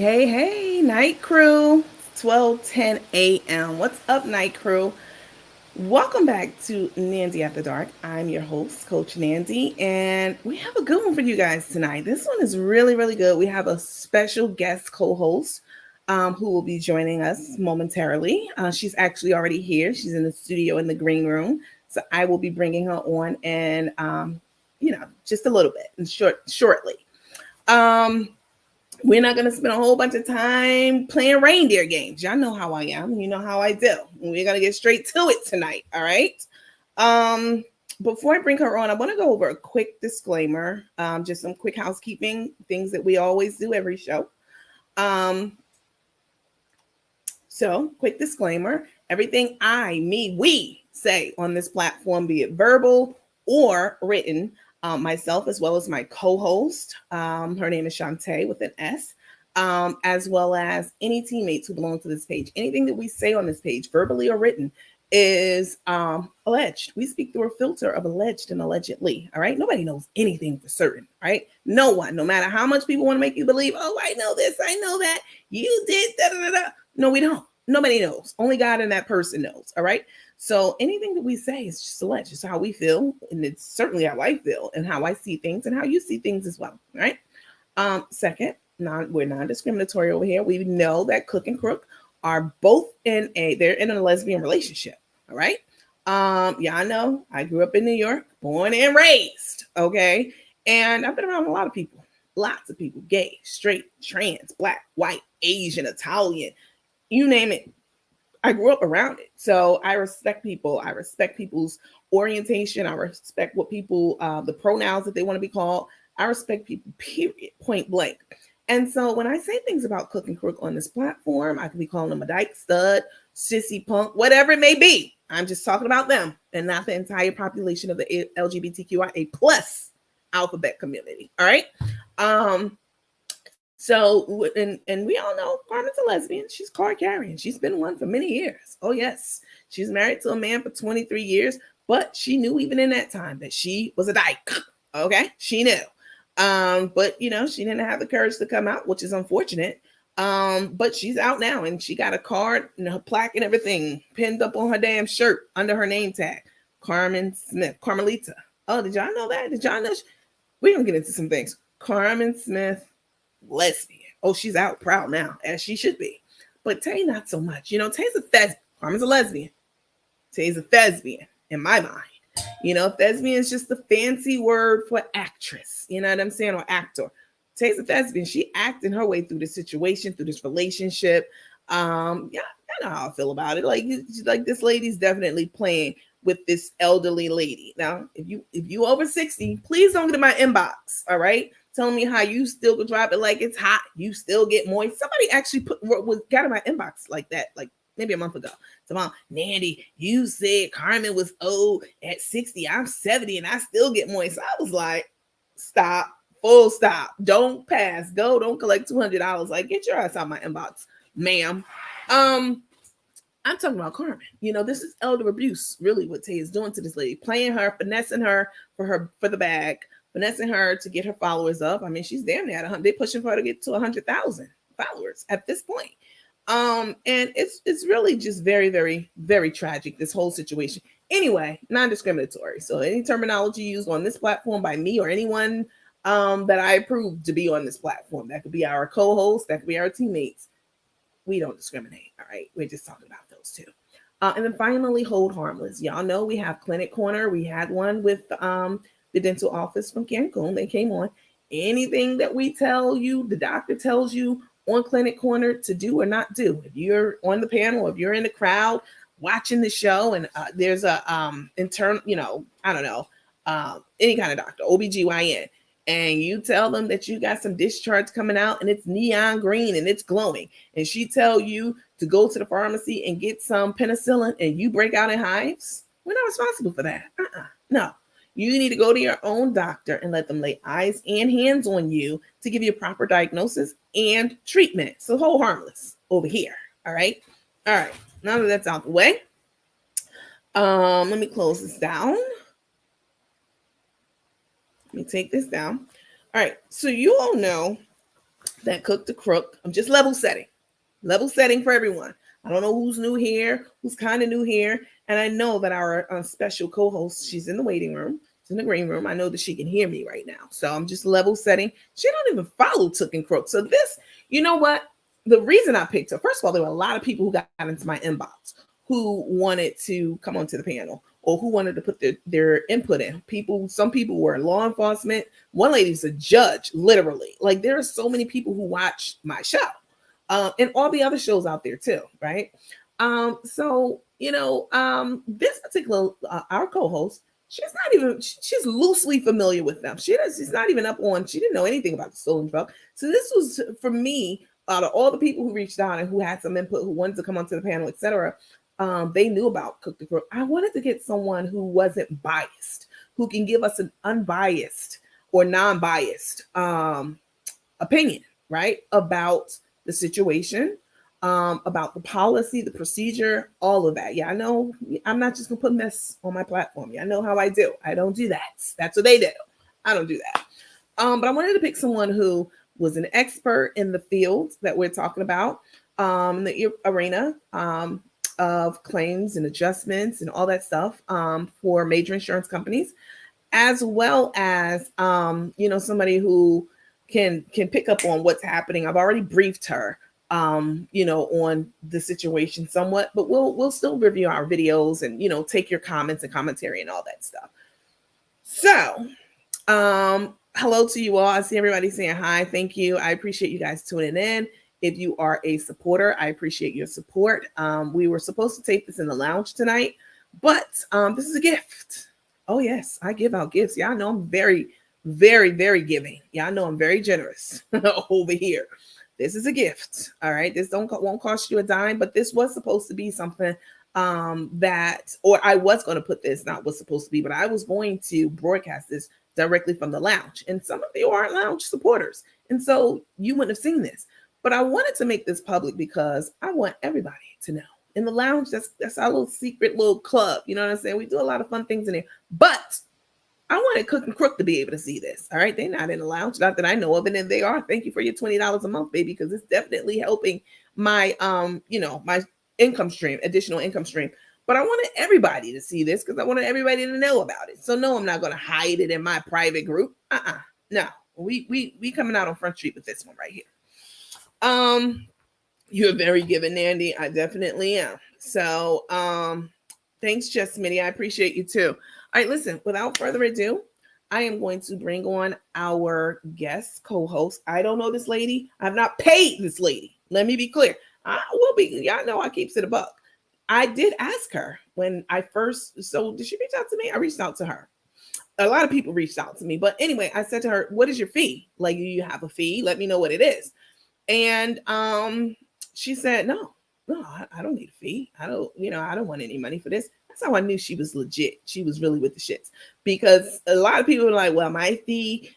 Hey, night crew. 12:10 a.m. What's up, night crew? Welcome back to Nancy After Dark. I'm your host, Coach Nancy, and we have a good one for you guys tonight. This one is really good. We have a special guest co-host who will be joining us momentarily. She's actually already here. She's in the studio in the green room, so I will be bringing her on and just a little bit and shortly. Um, we're not going to spend a whole bunch of time playing reindeer games. Y'all know how I am. You know how I do. We're going to get straight to it tonight. All right. Um, Before I bring her on, I want to go over a quick disclaimer, just some quick housekeeping things that we always do every show. Um, so, quick disclaimer, everything we say on this platform, be it verbal or written, myself as well as my co-host, her name is Shante with an S, as well as any teammates who belong to this page. Anything that we say on this page, verbally or written, is alleged. We speak through a filter of alleged and allegedly. All right. Nobody knows anything for certain. Right. No one, no matter how much people want to make you believe, oh, I know this, I know that, you did da da da da. No, we don't. Nobody knows. Only God and that person knows. All right. So anything that we say is just alleged. It's how we feel, and it's certainly how I feel and how I see things and how you see things as well. Right. Second, we're non-discriminatory over here. We know that Cook and Crook are both they're in a lesbian relationship. All right. Y'all know I grew up in New York, born and raised. Okay. And I've been around a lot of people, lots of people, gay, straight, trans, black, white, Asian, Italian, you name it. I grew up around it. So I respect people. I respect people's orientation. I respect what people, the pronouns that they want to be called. I respect people, period, point blank. And so when I say things about Cook and Crook on this platform, I could be calling them a dyke, stud, sissy, punk, whatever it may be. I'm just talking about them and not the entire population of the LGBTQIA plus alphabet community. All right. So and we all know Carmen's a lesbian. She's card carrying. She's been one for many years. Oh yes, she's married to a man for 23 years, but she knew even in that time that she was a dyke. Okay, she knew. But she didn't have the courage to come out, which is unfortunate. But she's out now, and she got a card and her plaque and everything pinned up on her damn shirt under her name tag, Carmen Smith, Carmelita. Oh, did y'all know that? Did y'all know? We're gonna get into some things. Carmen Smith, lesbian. Oh, she's out proud now, as she should be. But Tay, not so much. Tay's a thespian. Carmen's a lesbian. Tay's a thespian in my mind. Thespian is just the fancy word for actress. You know what I'm saying? Or actor. Tay's a thespian. She acting her way through the situation, through this relationship. Yeah, I know how I feel about it. Like this lady's definitely playing with this elderly lady. Now, if you over 60, please don't get in my inbox. All right. Telling me how you still could drop it like it's hot. You still get moist. Somebody actually got in my inbox like that, like maybe a month ago. So, Nandy, you said Carmen was old at 60. I'm 70 and I still get moist. I was like, stop, full stop. Don't pass. Go. Don't collect $200. Like, get your ass out of my inbox, ma'am. I'm talking about Carmen. This is elder abuse, really, what Tay is doing to this lady, playing her, finessing her for the bag, finessing her to get her followers up. I mean, she's damn near at 100. They're pushing for her to get to 100,000 followers at this point. And it's really just very, very, very tragic, this whole situation. Anyway, non-discriminatory. So any terminology used on this platform by me or anyone that I approve to be on this platform, that could be our co-host, that could be our teammates. We don't discriminate. All right. We're just talking about those two. And then finally, hold harmless. Y'all know we have Clinic Corner. We had one with the dental office from Cancun. They came on. Anything that we tell you, the doctor tells you on Clinic Corner to do or not do. If you're on the panel, if you're in the crowd watching the show and there's a internal, I don't know, any kind of doctor, OBGYN, and you tell them that you got some discharge coming out and it's neon green and it's glowing, and she tell you to go to the pharmacy and get some penicillin and you break out in hives, we're not responsible for that. No. You need to go to your own doctor and let them lay eyes and hands on you to give you a proper diagnosis and treatment. So hold harmless over here. All right. Now that that's out the way, let me close this down. Let me take this down. All right. So you all know that Cook the Crook. I'm just level setting for everyone. I don't know who's new here, who's kind of new here. And I know that our special co-host, she's in the waiting room. She's in the green room. I know that she can hear me right now. So I'm just level setting. She don't even follow Took and Crook. So this, you know what? The reason I picked her, first of all, there were a lot of people who got into my inbox who wanted to come onto the panel or who wanted to put their input in. Some people were law enforcement. One lady's a judge, literally. Like there are so many people who watch my show. And all the other shows out there too, right? So this particular our co-host, she's loosely familiar with them. She's not even up on. She didn't know anything about the stolen truck. So this was for me. Out of all the people who reached out and who had some input, who wanted to come onto the panel, etc., they knew about Cook the Crook. I wanted to get someone who wasn't biased, who can give us an unbiased or non-biased opinion, right, about the situation, about the policy, the procedure, all of that. Yeah, I know I'm not just gonna put mess on my platform. Yeah, I know how I do. I don't do that. That's what they do. I don't do that. But I wanted to pick someone who was an expert in the field that we're talking about, in the arena of claims and adjustments and all that stuff for major insurance companies, as well as somebody who can pick up on what's happening. I've already briefed her on the situation somewhat, but we'll still review our videos and take your comments and commentary and all that stuff. So hello to you all. I see everybody saying hi. Thank you. I appreciate you guys tuning in. If you are a supporter, I appreciate your support. We were supposed to tape this in the lounge tonight, but this is a gift. Oh yes, I give out gifts. Y'all know I'm very, very, very giving. Y'all know I'm very generous over here. This is a gift. All right. This won't cost you a dime, but this was supposed to be something or I was going to put this, not what's supposed to be, but I was going to broadcast this directly from the lounge. And some of you aren't lounge supporters. And so you wouldn't have seen this. But I wanted to make this public because I want everybody to know. In the lounge, that's our little secret little club. You know what I'm saying? We do a lot of fun things in there. But I wanted Cook and Crook to be able to see this. All right. They're not in the lounge, not that I know of. And if they are, thank you for your $20 a month, baby, because it's definitely helping my my income stream, additional income stream. But I wanted everybody to see this because I wanted everybody to know about it. So no, I'm not going to hide it in my private group. No, we coming out on Front Street with this one right here. You're very giving, Nandy. I definitely am. So thanks, Jess Smitty. I appreciate you too. All right, listen, without further ado, I am going to bring on our guest co-host. I don't know this lady. I've not paid this lady. Let me be clear. I will be. Y'all know I keeps it a buck. I did ask her when I first. So did she reach out to me? I reached out to her. A lot of people reached out to me. But anyway, I said to her, what is your fee? Like, do you have a fee? Let me know what it is. And she said, no, I don't need a fee. I don't want any money for this. That's how I knew she was legit. She was really with the shits. Because a lot of people are like, well, my fee,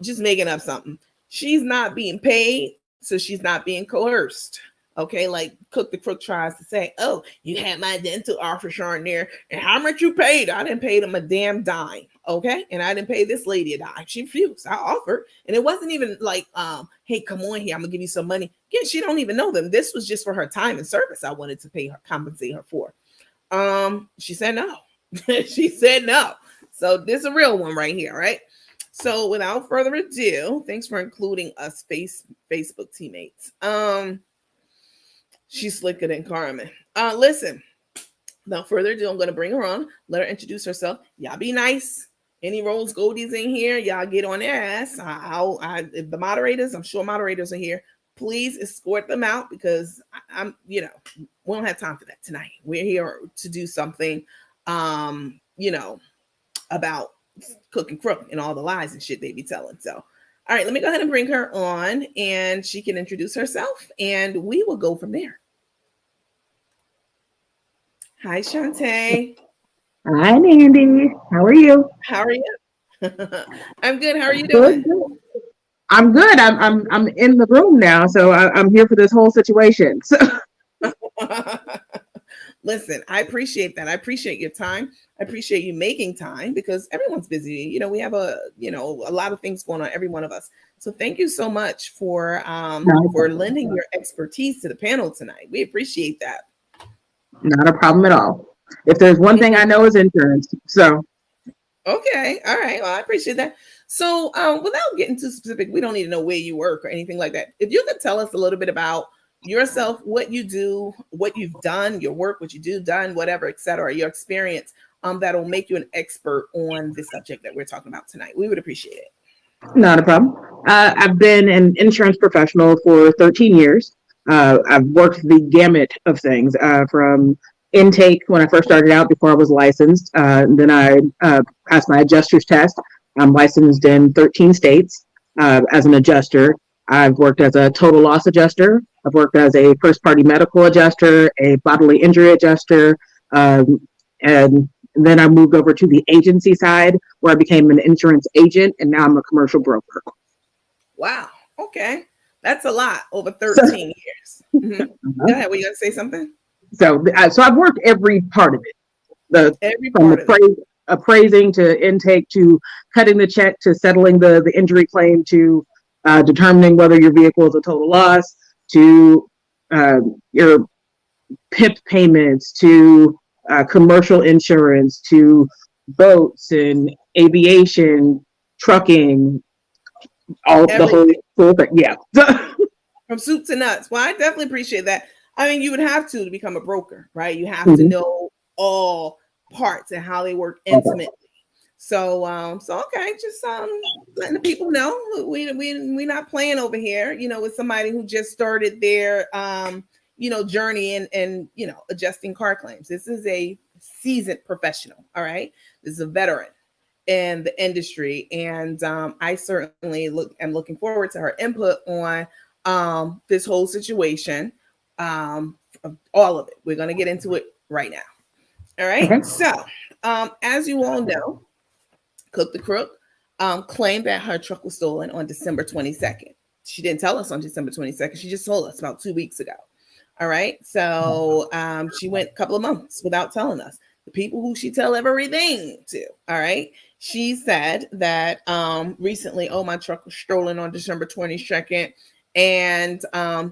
just making up something. She's not being paid, so she's not being coerced. Okay, like Cook the Crook tries to say, oh, you had my dental officer in there, and how much you paid? I didn't pay them a damn dime. Okay, and I didn't pay this lady a dime. She refused. I offered, and it wasn't even like, hey, come on here, I'm gonna give you some money. Again, she don't even know them. This was just for her time and service. I wanted to pay her, compensate her for. She said no. She said no. So this is a real one right here, right? So without further ado, thanks for including us Facebook teammates. She's slicker than Carmen. Listen, without further ado, I'm going to bring her on. Let her introduce herself. Y'all be nice. Any Rose Goldies in here, y'all get on their ass. If the moderators, I'm sure moderators are here. Please escort them out because we don't have time for that tonight. We're here to do something, about Cook and Crook and all the lies and shit they be telling. So, all right, let me go ahead and bring her on and she can introduce herself and we will go from there. Hi, Shante. Hi, Mandy. How are you? How are you? I'm good. How are you doing? Good. I'm good. I'm in the room now, so I'm here for this whole situation. So. Listen, I appreciate that. I appreciate your time. I appreciate you making time because everyone's busy. We have a lot of things going on, every one of us. So thank you so much for No, lending your expertise to the panel tonight. We appreciate that. not a problem at all. If there's one thing I know is insurance. So Okay. All right. Well, I appreciate that. So, without getting too specific, we don't need to know where you work or anything like that. If you could tell us a little bit about yourself, what you do, what you've done, your work, what you do, done, whatever, etc., your experience, that'll make you an expert on the subject that we're talking about tonight. We would appreciate it. not a problem. I've been an insurance professional for 13 years. I've worked the gamut of things from intake when I first started out before I was licensed. Then I passed my adjuster's test. I'm licensed in 13 states as an adjuster. I've worked as a total loss adjuster. I've worked as a first party medical adjuster, a bodily injury adjuster, and then I moved over to the agency side where I became an insurance agent, and now I'm a commercial broker. Wow. Okay. That's a lot over So, 13 years. Go ahead. Were you going to say something? so I've worked every part of it. Every From part of it. appraising to intake to cutting the check to settling the injury claim to determining whether your vehicle is a total loss to your PIP payments to commercial insurance to boats and aviation, trucking, all the whole Everything. full thing. Yeah. From soup to nuts. Well, I definitely appreciate that. I mean, you would have to become a broker, right? You have to Mhm. know all parts and how they work Okay. intimately. So okay, just letting the people know we not playing over here, with somebody who just started their journey and adjusting car claims. This is a seasoned professional, all right. This is a veteran in the industry, and I certainly am looking forward to her input on this whole situation, all of it. We're gonna get into it right now. All right. Okay. So, as you all know, Cook the Crook claimed that her truck was stolen on December 22nd. She didn't tell us on December 22nd. She just told us about 2 weeks ago. All right. So she went a couple of months without telling us. The people who she tell everything to. All right. She said that recently, oh, my truck was stolen on December 22nd. And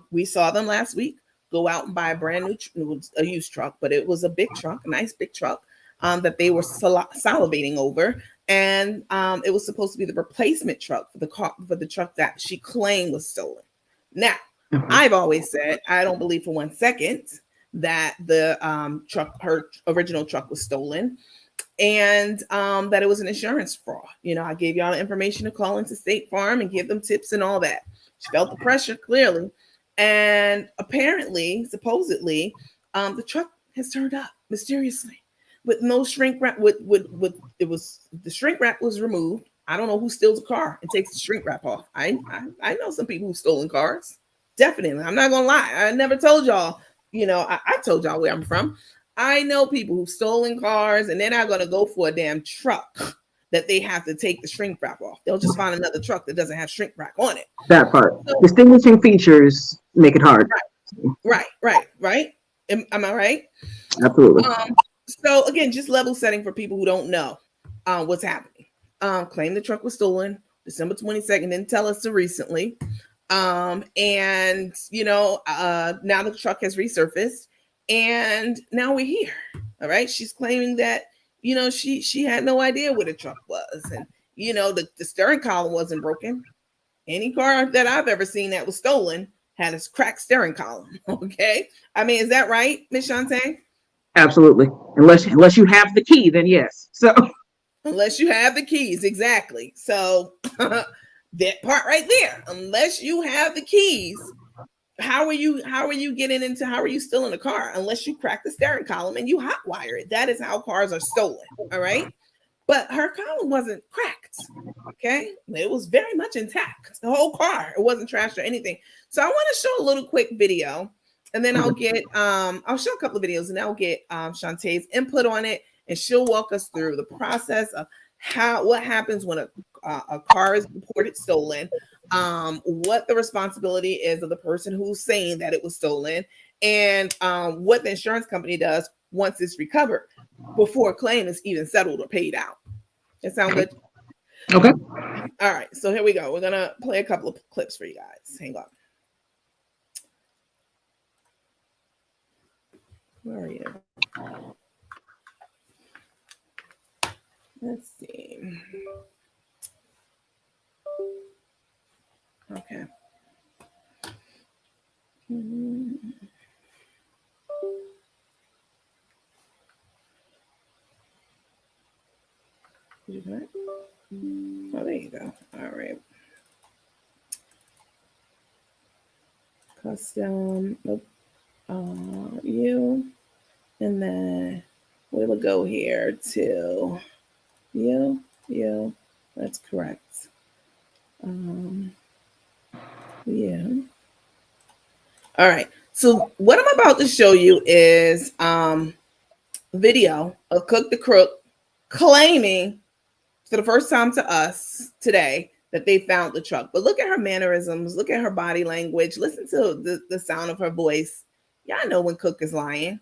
we saw them last week go out and buy a brand new, a used truck, but it was a big truck, a nice big truck that they were salivating over. And it was supposed to be the replacement truck for the truck that she claimed was stolen. Now, I've always said I don't believe for 1 second that the her original truck was stolen, and that it was an insurance fraud. I gave y'all the information to call into State Farm and give them tips and all that. She felt the pressure clearly, and apparently, supposedly, the truck has turned up mysteriously with no shrink wrap. With it was the shrink wrap was removed. I don't know who steals a car and takes the shrink wrap off. I know some people who've stolen cars. Definitely, I'm not gonna lie. I never told y'all. I told y'all where I'm from. I know people who've stolen cars and they're not gonna go for a damn truck that they have to take the shrink wrap off. They'll just find another truck that doesn't have shrink wrap on it. That part. So, Distinguishing features make it hard. right. Am I right? Absolutely. So again, just level setting for people who don't know what's happening. Claim the truck was stolen December 22nd, didn't tell us so recently. And now the truck has resurfaced and now we're here. All right. She's claiming that, she had no idea where the truck was. And, the steering column wasn't broken. Any car that I've ever seen that was stolen had a cracked steering column. Okay. I mean, is that right, Miss Shante? Absolutely. Unless you have the key, then yes. So Unless you have the keys, exactly. So that part right there, unless you have the keys, how are you still in the car unless you crack the steering column and you hotwire it? That is how cars are stolen. All right. But her column wasn't cracked. Okay. It was very much intact. The whole car. It wasn't trashed or anything. So I want to show a little quick video and then I'll show a couple of videos and I'll get Shantae's input on it, and she'll walk us through the process of what happens when a car is reported stolen, what the responsibility is of the person who's saying that it was stolen, and what the insurance company does once it's recovered before a claim is even settled or paid out. That sound good? Okay. All right, so here we go. We're gonna play a couple of clips for you guys. Hang on. Where are you? Let's see. Okay. Did you oh, there you go. All right. Custom. Nope. You. And then we'll go here to you. You. That's correct. Yeah. All right. So what I'm about to show you is video of Cook the Crook claiming for the first time to us today that they found the truck. But look at her mannerisms, look at her body language, listen to the sound of her voice. Y'all know when Cook is lying.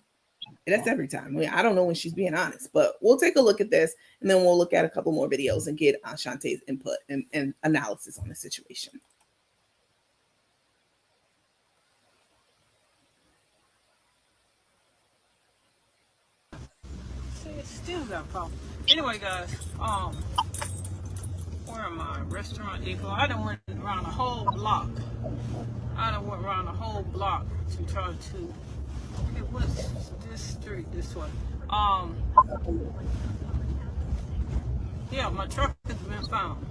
That's every time. I mean, I don't know when she's being honest, but we'll take a look at this and then we'll look at a couple more videos and get Shante's input and analysis on the situation. It's still got a problem. Anyway, guys, where am I? Restaurant Depot. I done went around a whole block. To try to. Okay, what's this street this way? Yeah, my truck has been found,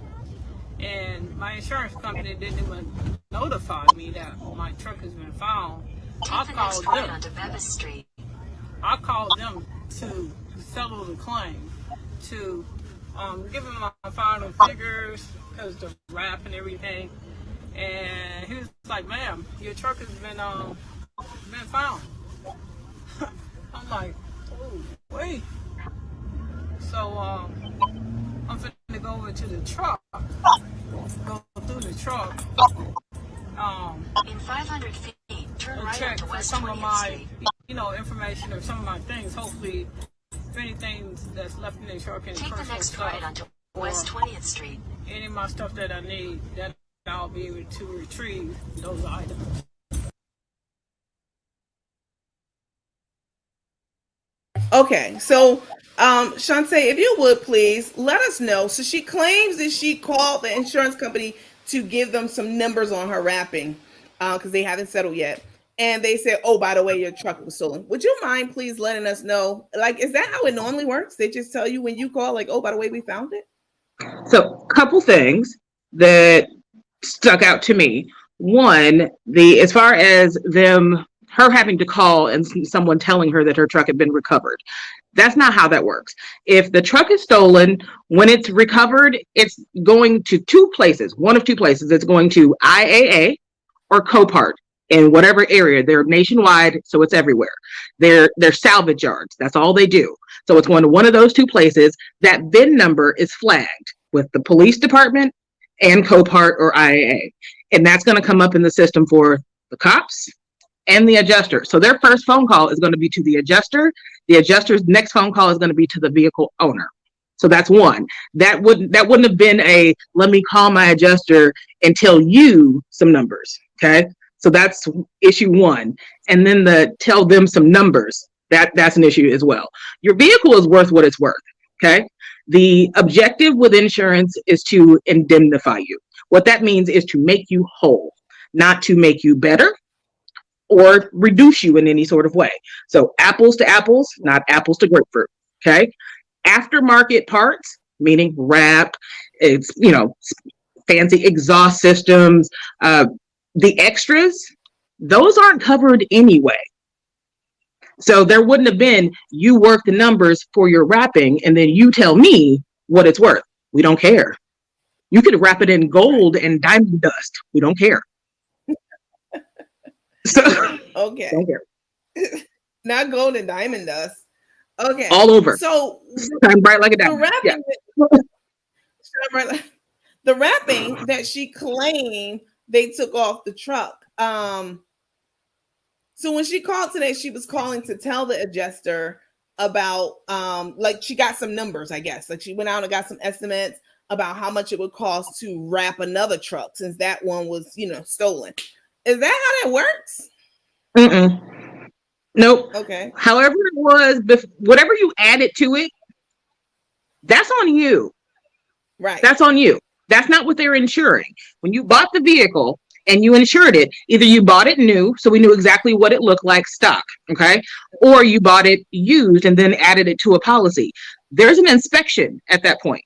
and my insurance company didn't even notify me that my truck has been found. I called them to settle the claim, to give him my final figures because the wrap and everything. And he was like, "Ma'am, your truck has been found." I'm like, "Oh, wait." So I'm finna go over to the truck, go through the truck. In 500 feet, turn right check onto for West some of 20th my, Street. Information or some of my things. Hopefully, if anything that's left in the truck, any Take the personal next stuff, right onto West 20th Street. any of my stuff that I need, that I'll be able to retrieve those items. Okay, so Shante, if you would please let us know. So she claims that she called the insurance company to give them some numbers on her wrapping because they haven't settled yet. And they said, "Oh, by the way, your truck was stolen." Would you mind please letting us know? Like, is that how it normally works? They just tell you when you call, like, "Oh, by the way, we found it." So, couple things that stuck out to me. One, as far as her having to call and someone telling her that her truck had been recovered. That's not how that works. If the truck is stolen, when it's recovered, it's going to two places. One of two places. It's going to IAA or Copart in whatever area. They're nationwide, so it's everywhere. They're salvage yards. That's all they do. So it's going to one of those two places. That VIN number is flagged with the police department and Copart or IAA. And that's going to come up in the system for the cops and the adjuster. So their first phone call is going to be to the adjuster. The adjuster's next phone call is going to be to the vehicle owner. So that's one. That wouldn't have been a let me call my adjuster and tell you some numbers. Okay. So that's issue one. And then the tell them some numbers. That's an issue as well. Your vehicle is worth what it's worth. Okay. The objective with insurance is to indemnify you. What that means is to make you whole, not to make you better or reduce you in any sort of way. So apples to apples, not apples to grapefruit. Okay. Aftermarket parts, meaning wrap, it's, fancy exhaust systems, the extras, those aren't covered anyway. So there wouldn't have been, you work the numbers for your wrapping and then you tell me what it's worth. We don't care. You could wrap it in gold and diamond dust. We don't care. So Okay. don't care. Not gold and diamond dust. Okay. All over. So shine bright like a diamond. The wrapping that she claimed they took off the truck. So when she called today, she was calling to tell the adjuster about like she got some numbers, I guess. Like she went out and got some estimates about how much it would cost to wrap another truck since that one was, stolen. Is that how that works? Mm-mm. Nope. Okay. However it was, whatever you added to it, that's on you. Right. That's on you. That's not what they're insuring. When you bought the vehicle and you insured it, either you bought it new, so we knew exactly what it looked like stock, okay? Or you bought it used and then added it to a policy. There's an inspection at that point.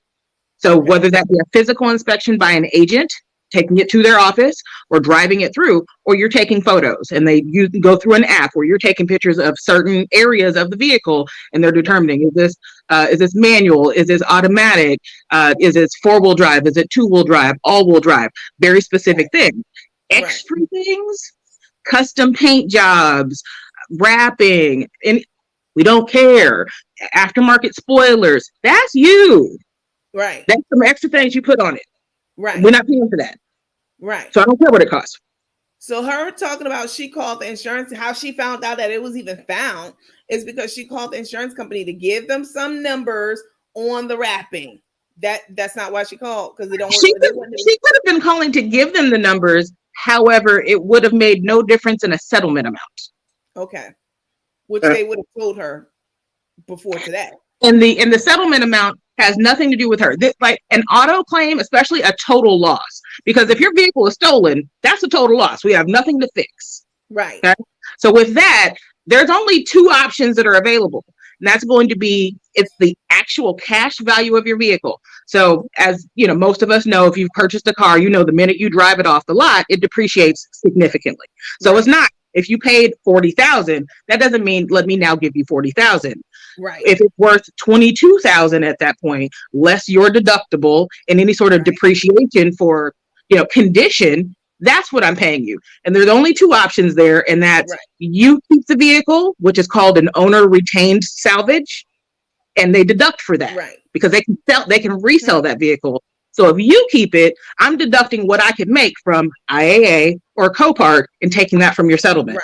So Okay. whether that be a physical inspection by an agent, taking it to their office or driving it through, or you're taking photos and you can go through an app where you're taking pictures of certain areas of the vehicle and they're determining, is this manual? Is this automatic? Is it 4-wheel drive? Is it 2-wheel drive? All-wheel drive? Very specific things. Extra things, custom paint jobs, wrapping, and we don't care. Aftermarket spoilers, that's you. Right. That's some extra things you put on it. Right. We're not paying for that. Right. So I don't care what it costs. So her talking about she called the insurance, how she found out that it was even found is because she called the insurance company to give them some numbers on the wrapping. That's not why she called, because they don't work. She could have been calling to give them the numbers. However, it would have made no difference in a settlement amount. Okay. Which they would have told her before today. And the settlement amount has nothing to do with her. Like an auto claim, especially a total loss. Because if your vehicle is stolen, that's a total loss. We have nothing to fix. Right. Okay? So with that, there's only 2 options that are available. And that's going to be, it's the actual cash value of your vehicle. So as you know, most of us know, if you've purchased a car, the minute you drive it off the lot, it depreciates significantly. So It's not, if you paid $40,000, that doesn't mean let me now give you $40,000. Right. If it's worth $22,000 at that point, less your deductible and any sort of depreciation for, condition, that's what I'm paying you. And there's only 2 options there, and that's you keep the vehicle, which is called an owner retained salvage, and they deduct for that because they can resell that vehicle. So if you keep it, I'm deducting what I could make from IAA or Copart and taking that from your settlement.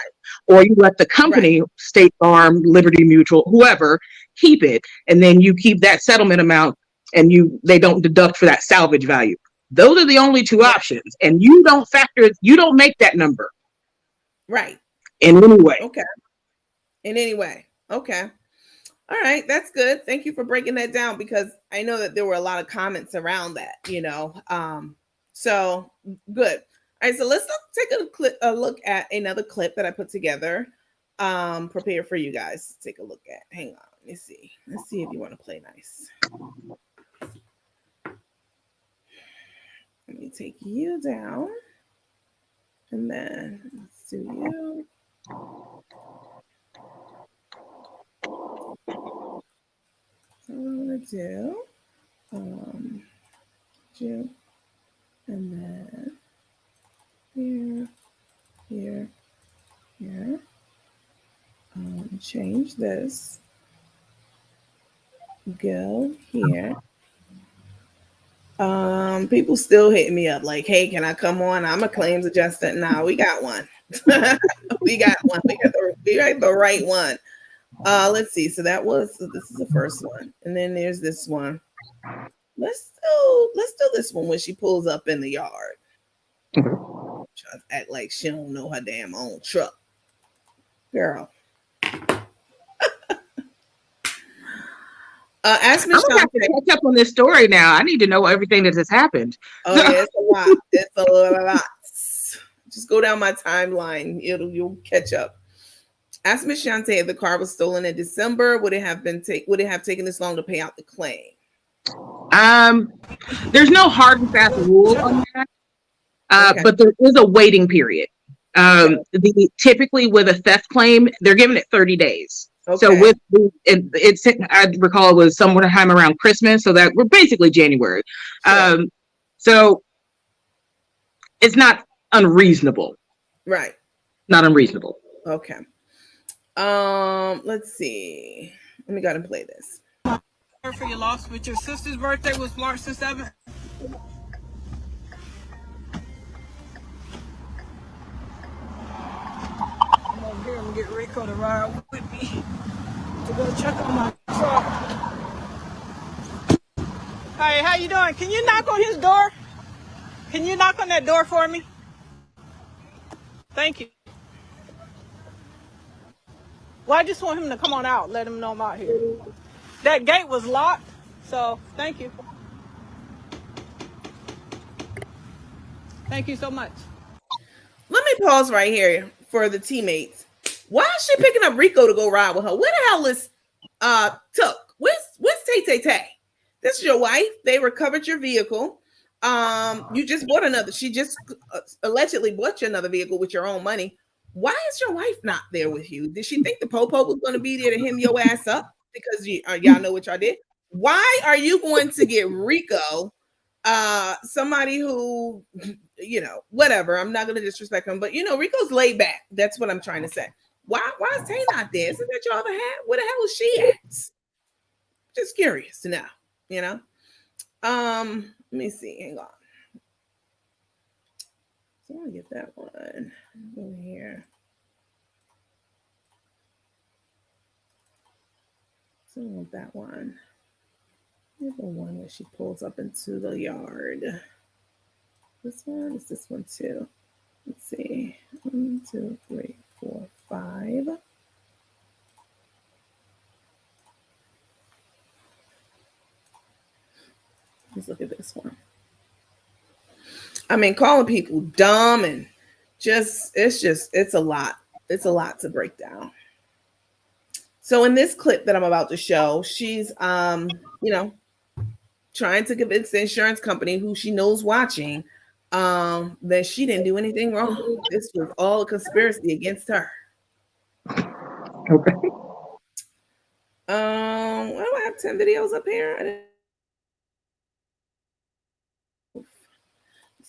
Or you let the company, State Farm, Liberty Mutual, whoever, keep it, and then you keep that settlement amount and they don't deduct for that salvage value. Those are the only 2 options. And you don't make that number. Right. In any way. Okay. In any way. Okay. All right. That's good. Thank you for breaking that down, because I know that there were a lot of comments around that, so good. All right. So let's take a look at another clip that I put together, prepared for you guys to take a look at. Hang on. Let me see. Let's see if you want to play nice. Let me take you down, and then let's do you. So I'm gonna do you, and then here. Change this. Go here. People still hitting me up like, hey, can I come on? I'm a claims adjuster. Nah, we got one. we got one. We got the right one. Let's see. So this is the first one. And then there's this one. Let's do this one when she pulls up in the yard. Tries to act like she don't know her damn own truck. Girl. Ask me. I'm gonna have to catch up on this story now. I need to know everything that has happened. Oh yeah, it's a lot. It's a lot. Just go down my timeline. You'll catch up. Ask Miss Shante if the car was stolen in December. Would it have taken this long to pay out the claim? There's no hard and fast rule on that. But there is a waiting period. Typically with a theft claim, they're giving it 30 days. Okay. So I recall it was sometime around Christmas, so that we're basically January. Sure. So it's not unreasonable. Right. Not unreasonable. Okay. Let's see. Let me go ahead and play this. For your loss, but your sister's birthday was March the 7th. I'm over here. I'm gonna get Rico to ride with me to go check on my truck. Hey, how you doing? Can you knock on his door? Can you knock on that door for me? Thank you. Well, I just want him to come on out. Let him know I'm out here. That gate was locked, so thank you. Thank you so much. Let me pause right here for the teammates. Why is she picking up Rico to go ride with her? Where the hell is Tuck? Where's Tay Tay Tay? This is your wife. They recovered your vehicle. You just bought another. She just allegedly bought you another vehicle with your own money. Why is your wife not there with you? Did she think the popo was going to be there to hem your ass up because y'all know what y'all did? Why are you going to get Rico, somebody who, whatever? I'm not going to disrespect him, but Rico's laid back. That's what I'm trying to say. Why is Tay not there? Isn't that your other half? Where the hell is she at? Just curious to know. Let me see. Hang on. So I want to get that one over here. So I want that one. Here's the one where she pulls up into the yard. This one is this one too. Let's see. 1, 2, 3, 4, 5. Let's look at this one. I mean, calling people dumb and it's a lot. It's a lot to break down. So in this clip that I'm about to show, she's, trying to convince the insurance company who she knows watching that she didn't do anything wrong. This was all a conspiracy against her. Okay. Why do I have 10 videos up here?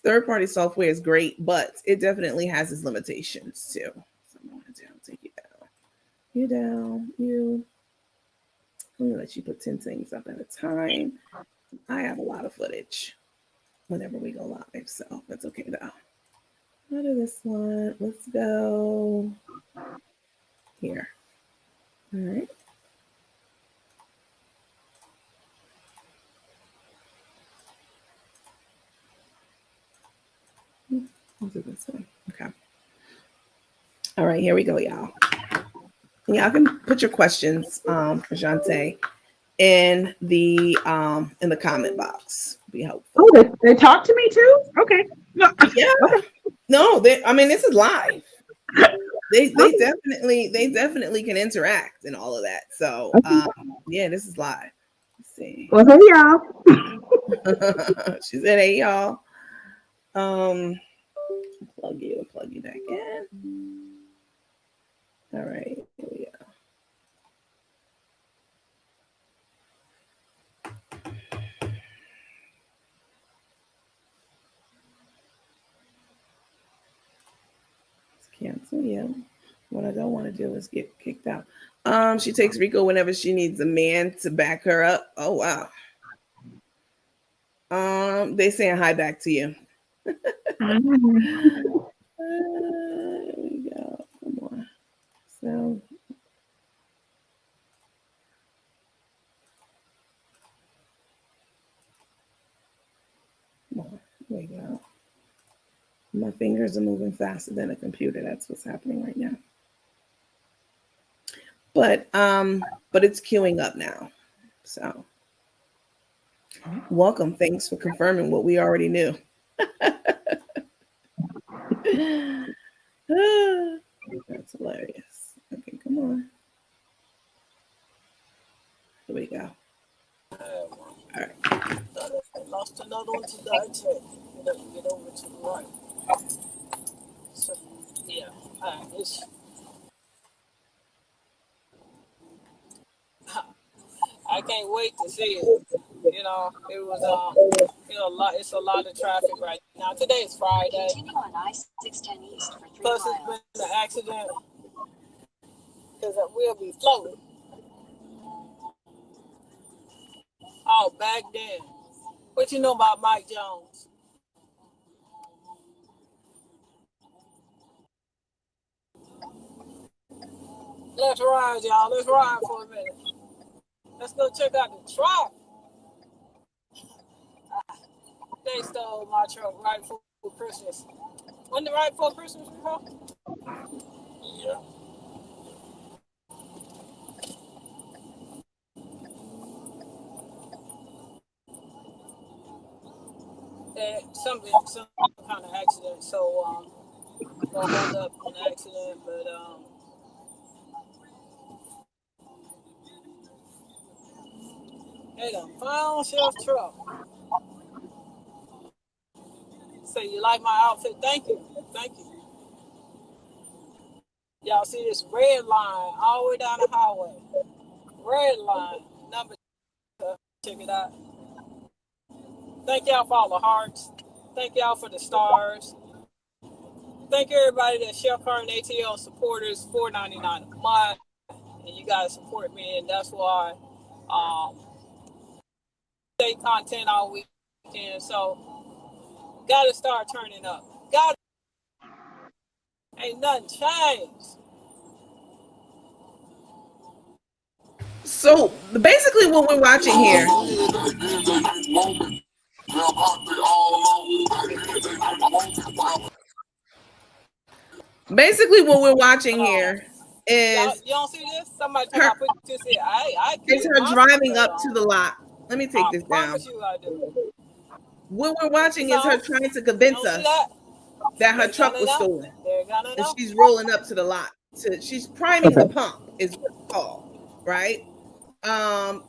Third-party software is great, but it definitely has its limitations too. So I'm going to take you down. You down. You. I'm going to let you put 10 things up at a time. I have a lot of footage whenever we go live, so that's okay though. How do this one? Let's go here. All right. I'll do this one. Okay. All right, here we go, y'all. Y'all can put your questions for Shante in the comment box. Be helpful. Oh, they talk to me too? Okay. No. Yeah. Okay. No, this is live. They definitely can interact and all of that. So yeah, this is live. Let's see. Well, hey y'all. She said, "Hey y'all." Plug you back in. All right, here we go. Let's cancel you. What I don't want to do is get kicked out. She takes Rico whenever she needs a man to back her up. Oh wow. They saying hi back to you. There we go. Come on. So come on. There we go. My fingers are moving faster than a computer. That's what's happening right now. But it's queuing up now. So welcome. Thanks for confirming what we already knew. That's hilarious. Okay, come on. Here we go. All right. I lost another one today. Get over to the right. So, yeah. I can't wait to see it. It was it's a lot of traffic right now. Today is Friday. Continue on I-610 East for 3 Plus, miles. it's been an accident because I will be floating. Oh, back then. What you know about Mike Jones? Let's ride, y'all. Let's ride for a minute. Let's go check out the truck. they stole my truck right before Christmas. Wasn't it right before Christmas, bro? Yeah. Some kind of accident. So got held up in an accident, but hey, the found shelf truck. Say, you like my outfit? Thank you. Thank you. Y'all see this red line all the way down the highway. Red line. Number. Check it out. Thank y'all for all the hearts. Thank y'all for the stars. Thank everybody that Chef Car and ATL supporters, $4.99 a month. And you guys support me, and that's why stay content all weekend. So gotta start turning up. Ain't nothing changed. So basically what we're watching here, is you don't see this? Somebody told me I put this here. it's her driving up to the lot. Let me take this down. You I do. What we're watching is her trying to convince us that her truck was stolen. And she's rolling up to the lot. She's priming the pump is what it's called, right?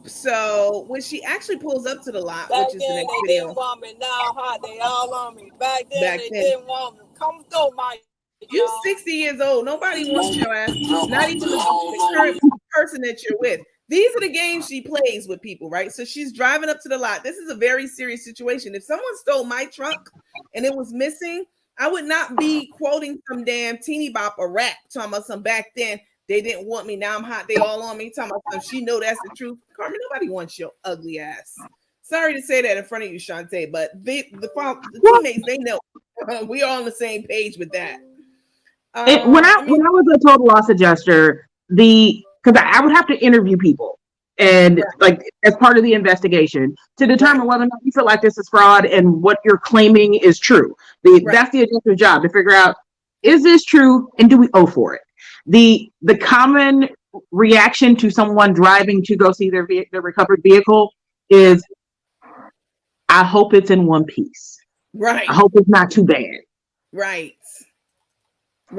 So when she actually pulls up to the lot, which is the next video. Didn't want me, now they all on me. Back then they didn't want me. Come through, Mike. You 60 years old. Nobody wants your ass. Not even the current person that you're with. These are the games she plays with people, right? So she's driving up to the lot. This is a very serious situation. If someone stole my truck and it was missing, I would not be quoting some damn teeny bop or rap talking about some back then. They didn't want me. Now I'm hot. They all on me. Talking about some. She know that's the truth. Carmen, nobody wants your ugly ass. Sorry to say that in front of you, Shante, but the teammates, they know. We are on the same page with that. When I was a total loss adjuster, because I would have to interview people and like as part of the investigation to determine whether or not you feel like this is fraud and what you're claiming is true. That's the adjuster's job to figure out, is this true and do we owe for it? The common reaction to someone driving to go see their recovered vehicle is, I hope it's in one piece. Right. I hope it's not too bad. Right.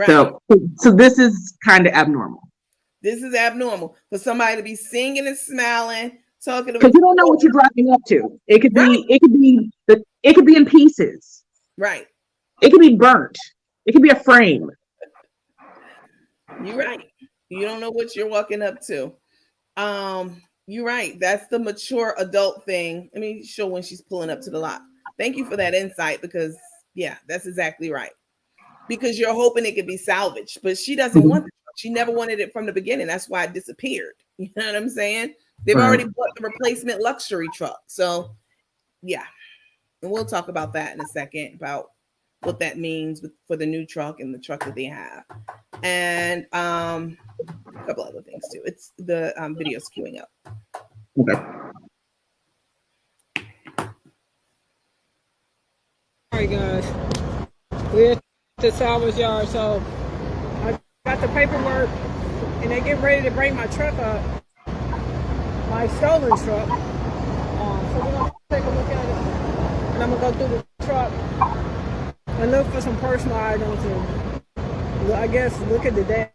So this is kind of abnormal. This is abnormal for somebody to be singing and smiling, talking about, because you don't know what you're driving up to. It could be in pieces. Right. It could be burnt. It could be a frame. You're right. You don't know what you're walking up to. You're right. That's the mature adult thing. Let me show when she's pulling up to the lot. Thank you for that insight, because that's exactly right. Because you're hoping it could be salvaged, but she doesn't want it. She never wanted it from the beginning. That's why it disappeared. You know what I'm saying? They've already bought the replacement luxury truck. So and we'll talk about that in a second, about what that means for the new truck and the truck that they have. And a couple other things too. It's the video's queuing up. Okay. All right, guys. We're at the salvage yard, so I got the paperwork, and they get ready to bring my truck up, my stolen truck. So we're gonna take a look at it, and I'm gonna go through the truck and look for some personal items, and I guess look at the damage.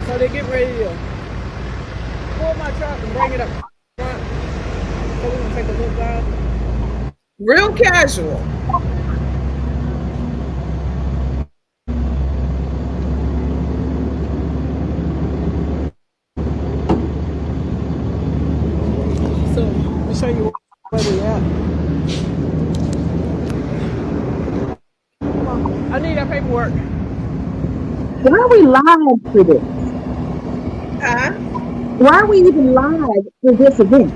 So they get ready to pull my truck and bring it up front. So we're gonna take a look down. Real casual. show you where they at. Come on. I need that paperwork. Why are we live for this? Huh? Why are we even live for this event?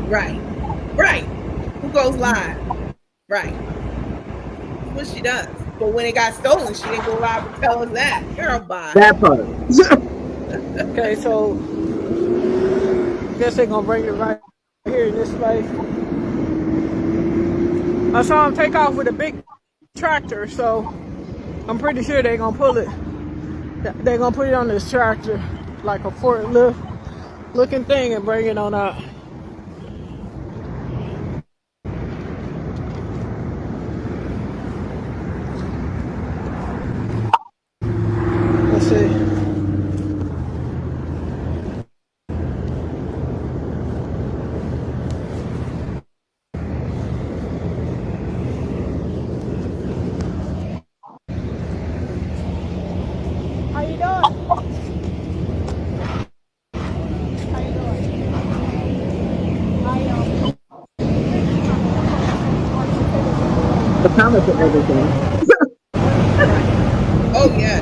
Right. Who goes live? Right. That's what she does. But when it got stolen, she didn't go live and tell us that. Girl, bye. That part. Okay, so I guess they're gonna bring it right here in this space. I saw them take off with a big tractor, so I'm pretty sure they're gonna pull it. They're gonna put it on this tractor, like a forklift looking thing, and bring it on out. Let's see. How you doing? How you doing? The comments and everything. Oh, yeah.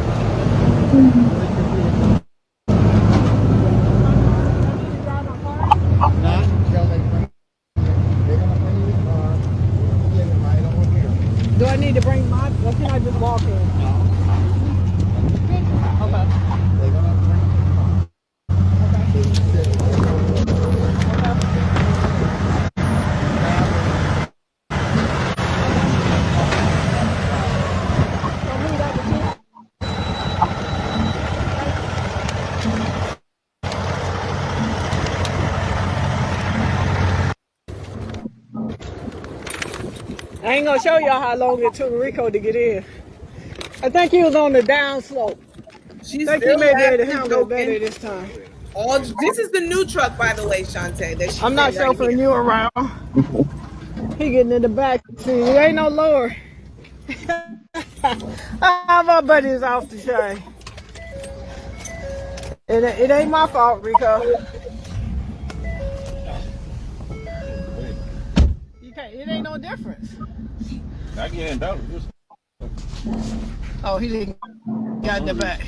Do I need to bring my, or can I just walk in? Okay. I ain't gonna show y'all how long it took Rico to get in. I think he was on the down slope. She's I think he still may be able to laughing, handle it better joking. this time. This is the new truck, by the way, Shante. That she's I'm not in right chauffeuring here. you around. He getting in the back seat. It ain't no lower. My buddy's off the chain. It ain't my fault, Rico. It ain't no difference. I get in doubt. Oh, he didn't got in the back.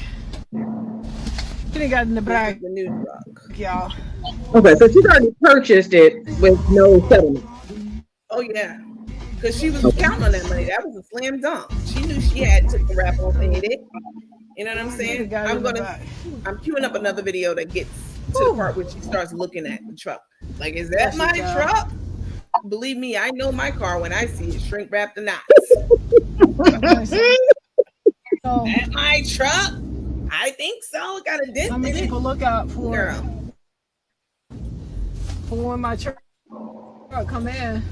He didn't got in the This back, is the new truck. y'all. Okay, so she's already purchased it with no settlement. Oh, yeah. Because she was counting on that money. That was a slam dunk. She knew she had took the rap on paid it. You know what I'm saying? I'm queuing up another video that gets to the part where she starts looking at the truck. Like, is that my truck? Believe me, I know my car when I see it shrink wrapped in knots. That my truck? I think so. Got a dent I'm gonna in keep it. a lookout for Girl. when my truck come in.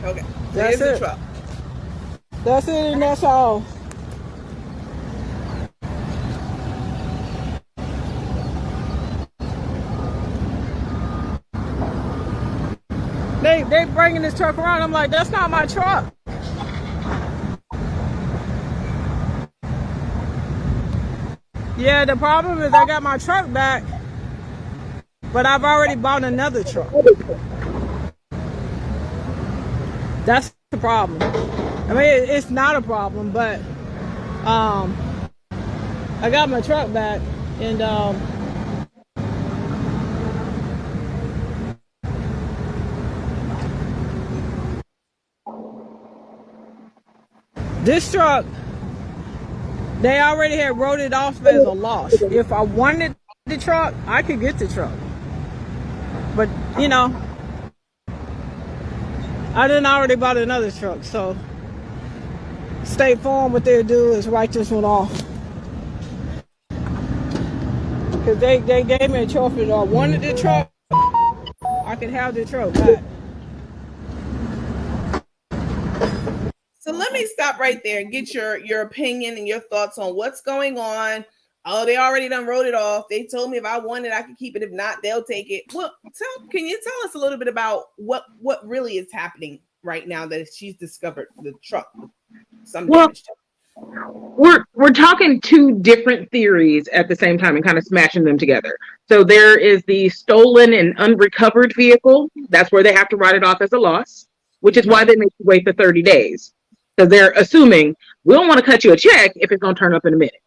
Okay. That's There's it. the truck. That's it, and that's all. They bringing this truck around. I'm like, that's not my truck. Yeah, the problem is I got my truck back, but I've already bought another truck. That's the problem. I mean, it's not a problem, but I got my truck back, and this truck, they already had wrote it off as a loss. If I wanted the truck, I could get the truck. But, you know, I done already bought another truck, so State Farm, what they'll do is write this one off. Because they gave me a choice if I wanted the truck, I could have the truck back. So let me stop right there and get your opinion and your thoughts on what's going on. Oh, they already done wrote it off. They told me if I want it, I could keep it. If not, they'll take it. Well, can you tell us a little bit about what really is happening right now that she's discovered the truck? Some damage. We're talking two different theories at the same time and kind of smashing them together. So there is the stolen and unrecovered vehicle. That's where they have to write it off as a loss, which is why they make you wait for 30 days. Because they're assuming we don't want to cut you a check if it's going to turn up in a minute.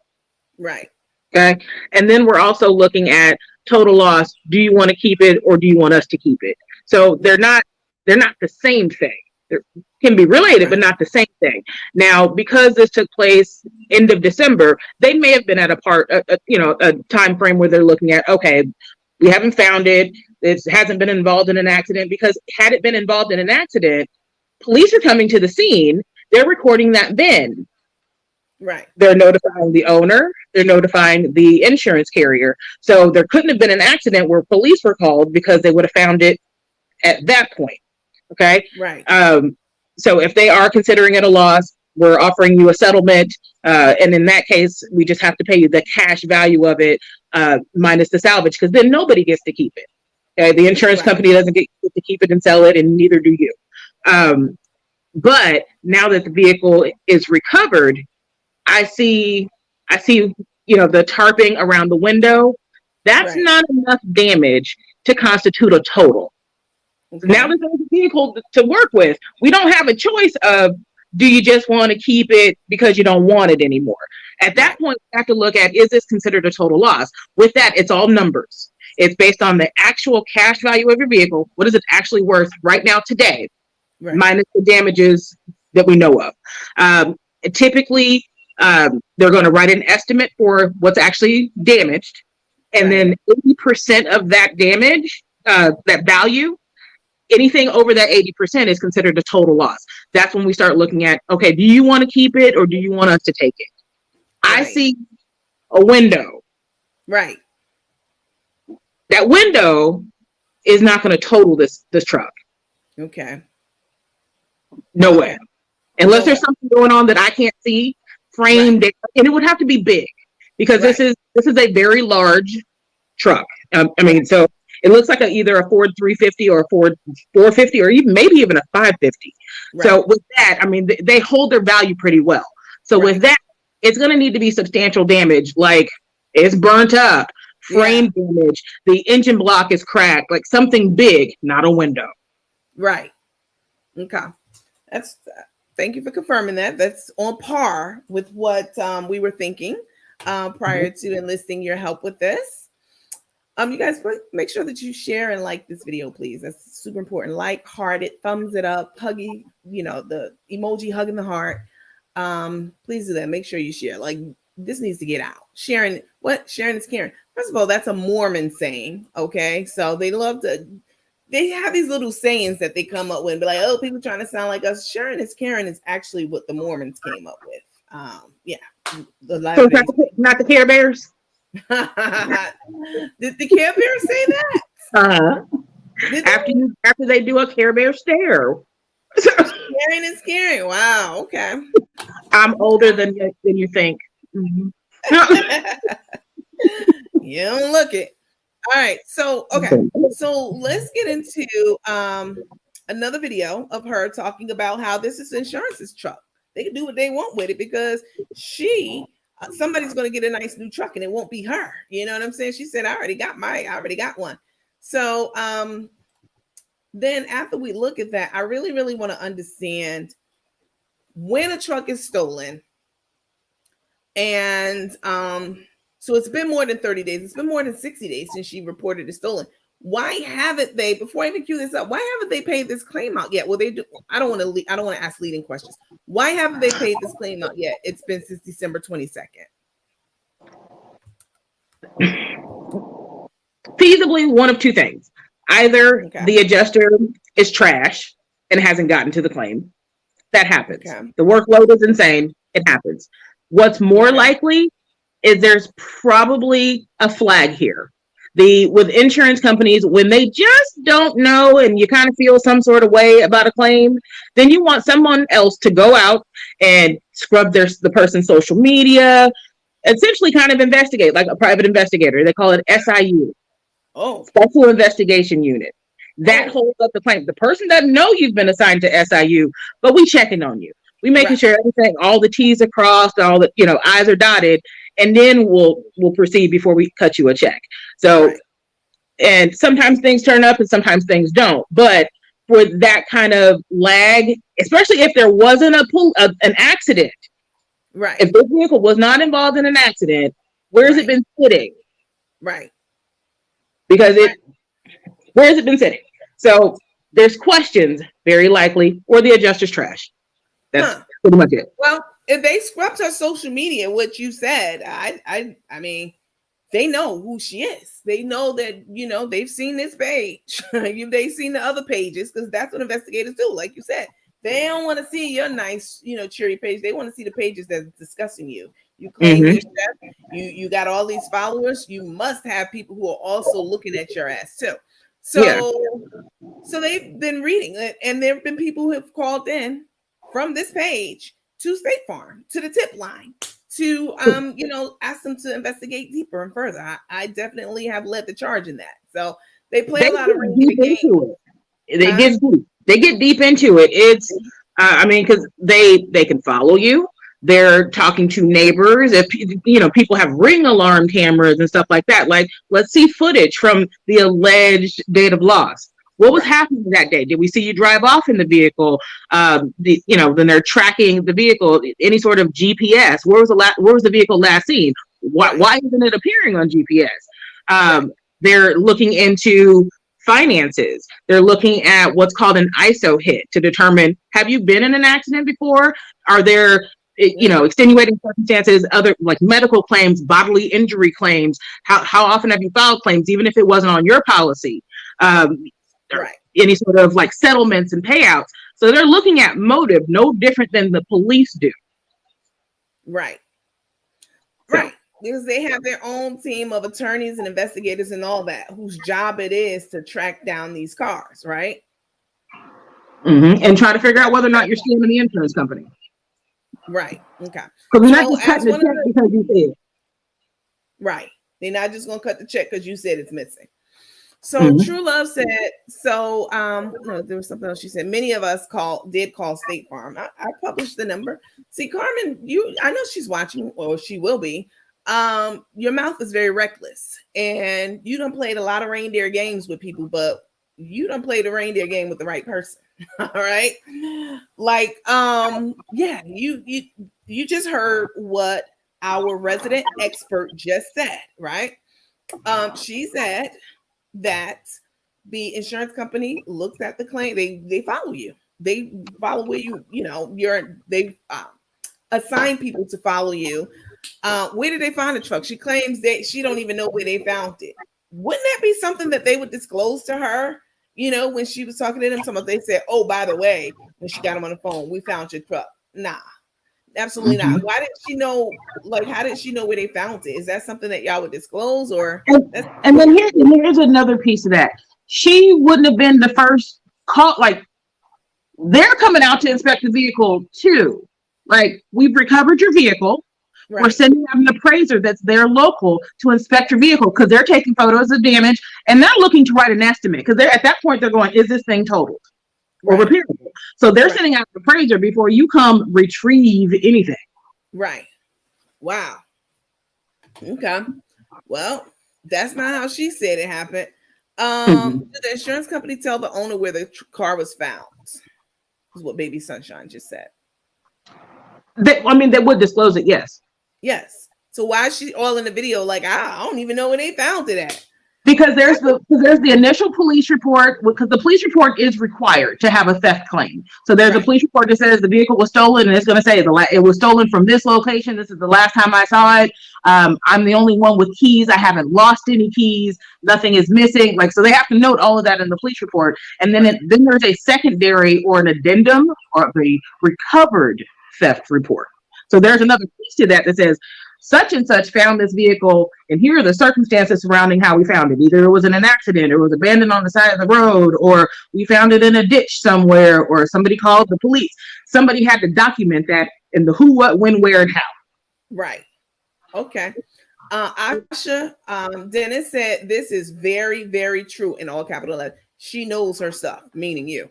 Right. Okay. And then we're also looking at total loss. Do you want to keep it or do you want us to keep it? So they're not the same thing. They can be related, but not the same thing. Now, because this took place end of December, they may have been at a time frame where they're looking at, okay, we haven't found it. It hasn't been involved in an accident, because had it been involved in an accident, police are coming to the scene. They're recording that VIN. Right. They're notifying the owner. They're notifying the insurance carrier. So there couldn't have been an accident where police were called, because they would have found it at that point. Okay. Right. So if they are considering it a loss, we're offering you a settlement. And in that case, we just have to pay you the cash value of it, minus the salvage, because then nobody gets to keep it. Okay. The insurance company doesn't get to keep it and sell it, and neither do you. But now that the vehicle is recovered, I see, the tarping around the window. That's not enough damage to constitute a total. Okay. Now that there's a vehicle to work with, we don't have a choice of, do you just want to keep it because you don't want it anymore? At that point, we have to look at, is this considered a total loss? With that, it's all numbers. It's based on the actual cash value of your vehicle. What is it actually worth right now today, minus the damages that we know of? Typically, they're going to write an estimate for what's actually damaged. And then 80% of that damage, that value, anything over that 80% is considered a total loss. That's when we start looking at, okay, do you want to keep it or do you want us to take it? I see a window. Right. That window is not going to total this truck. Okay. No way. Unless there's something going on that I can't see, framed, and it would have to be big, because this is a very large truck. So it looks like either a Ford 350 or a Ford 450, or maybe even a 550. So with that, they hold their value pretty well. So with that, it's going to need to be substantial damage, like it's burnt up, frame damage, the engine block is cracked, like something big, not a window. Right. Okay. Thank you for confirming that. That's on par with what we were thinking prior to enlisting your help with this. You guys make sure that you share and like this video, please. That's super important. Like, heart it, thumbs it up, huggy, the emoji hugging the heart. Please do that. Make sure you share. Like, this needs to get out. Sharing is caring. First of all, that's a Mormon saying. Okay. So they have these little sayings that they come up with and be like, oh, people trying to sound like us. Sharing is caring is actually what the Mormons came up with. So not the Care Bears? Did the Care Bears say that? After they do a Care Bear stare. Sharing is caring. Wow. Okay. I'm older than you think. Mm-hmm. You don't look it. All right. So, So let's get into another video of her talking about how this is insurance's truck. They can do what they want with it, because somebody's going to get a nice new truck and it won't be her. You know what I'm saying? She said, I already got one. So then after we look at that, I really, really want to understand when a truck is stolen. And so it's been more than 30 days. It's been more than 60 days since she reported it stolen. Why haven't they, before I even cue this up, why haven't they paid this claim out yet? Well, they do. I don't want to ask leading questions. Why haven't they paid this claim out yet? It's been since December 22nd. Feasibly, one of two things. Either the adjuster is trash and hasn't gotten to the claim. That happens. The workload is insane. It happens. What's more likely is there's probably a flag here. With insurance companies, when they just don't know and you kind of feel some sort of way about a claim, then you want someone else to go out and scrub the person's social media, essentially kind of investigate, like a private investigator. They call it SIU. Special Investigation Unit. That holds up the claim. The person doesn't know you've been assigned to SIU, but we checking on you. We making Right. sure everything, all the T's are crossed, all the, I's are dotted, and then we'll proceed before we cut you a check. So, Right. and sometimes things turn up and sometimes things don't. But for that kind of lag, especially if there wasn't an accident, Right. if this vehicle was not involved in an accident, where has it been sitting? Right. Because Right. where has it been sitting? So there's questions, very likely, or the adjuster's trash. That's pretty much it. Well, if they scrubbed her social media, what you said, I mean, they know who she is. They know that, they've seen this page. They've seen the other pages, because that's what investigators do. Like you said, they don't want to see your nice, cheery page. They want to see the pages that's discussing you. You claim your chef. You got all these followers. You must have people who are also looking at your ass too. So they've been reading it, and there have been people who have called in from this page to State Farm, to the tip line, to ask them to investigate deeper and further. I definitely have led the charge in that. So they play a lot of deep into it. They get deep into it. It's because they can follow you. They're talking to neighbors. If people have Ring alarm cameras and stuff like that. Like, let's see footage from the alleged date of loss. What was happening that day? Did we see you drive off in the vehicle? Then they're tracking the vehicle. Any sort of GPS? Where was the vehicle last seen? Why isn't it appearing on GPS? They're looking into finances. They're looking at what's called an ISO hit to determine, have you been in an accident before? Are there extenuating circumstances, other like medical claims, bodily injury claims? How often have you filed claims, even if it wasn't on your policy? Any sort of like settlements and payouts. So they're looking at motive, no different than the police do. Right. Because they have their own team of attorneys and investigators and all that, whose job it is to track down these cars, right? And try to figure out whether or not you're scamming the insurance company. Right. Okay. Because we're not just cutting the check because you said. Right. They're not just going to cut the check because you said it's missing. So True Love said, there was something else she said. Many of us did call State Farm. I published the number. See, Carmen, I know she's watching, or she will be. Your mouth is very reckless, and you done played a lot of reindeer games with people, but you done played a reindeer game with the right person. All right. Like, you just heard what our resident expert just said, right? She said that the insurance company looks at the claim. They follow you. They follow where they assign people to follow you. Where did they find the truck? She claims that she don't even know where they found it. Wouldn't that be something that they would disclose to her? When she was talking to them, they said, "Oh, by the way," when she got them on the phone, "we found your truck." Nah, absolutely not. Why did she know? Like, how did she know where they found it? Is that something that y'all would disclose? Or and then here's another piece of that. She wouldn't have been the first call. Like, they're coming out to inspect the vehicle too. Like, we've recovered your vehicle. Right. We're sending out an appraiser that's there local to inspect your vehicle, because they're taking photos of damage and they're looking to write an estimate, because they're at that point they're going, is this thing totaled or repairable? So they're sending out an appraiser before you come retrieve anything. Right. Wow. Okay. Well, that's not how she said it happened. Did the insurance company tell the owner where the car was found? Is what Baby Sunshine just said. They would disclose it. Yes. So why is she all in the video like, I don't even know where they found it at? Because there's the initial police report, because the police report is required to have a theft claim. So there's a police report that says the vehicle was stolen, and it's going to say it was stolen from this location. This is the last time I saw it. I'm the only one with keys. I haven't lost any keys. Nothing is missing. Like, so they have to note all of that in the police report. And then then there's a secondary or an addendum or the recovered theft report. So there's another piece to that says such and such found this vehicle, and here are the circumstances surrounding how we found it. Either it was in an accident, or it was abandoned on the side of the road, or we found it in a ditch somewhere, or somebody called the police. Somebody had to document that in the who, what, when, where, and how. Right. Okay. Asha, Dennis said this is very, very true in all capital letters. She knows her stuff, meaning you.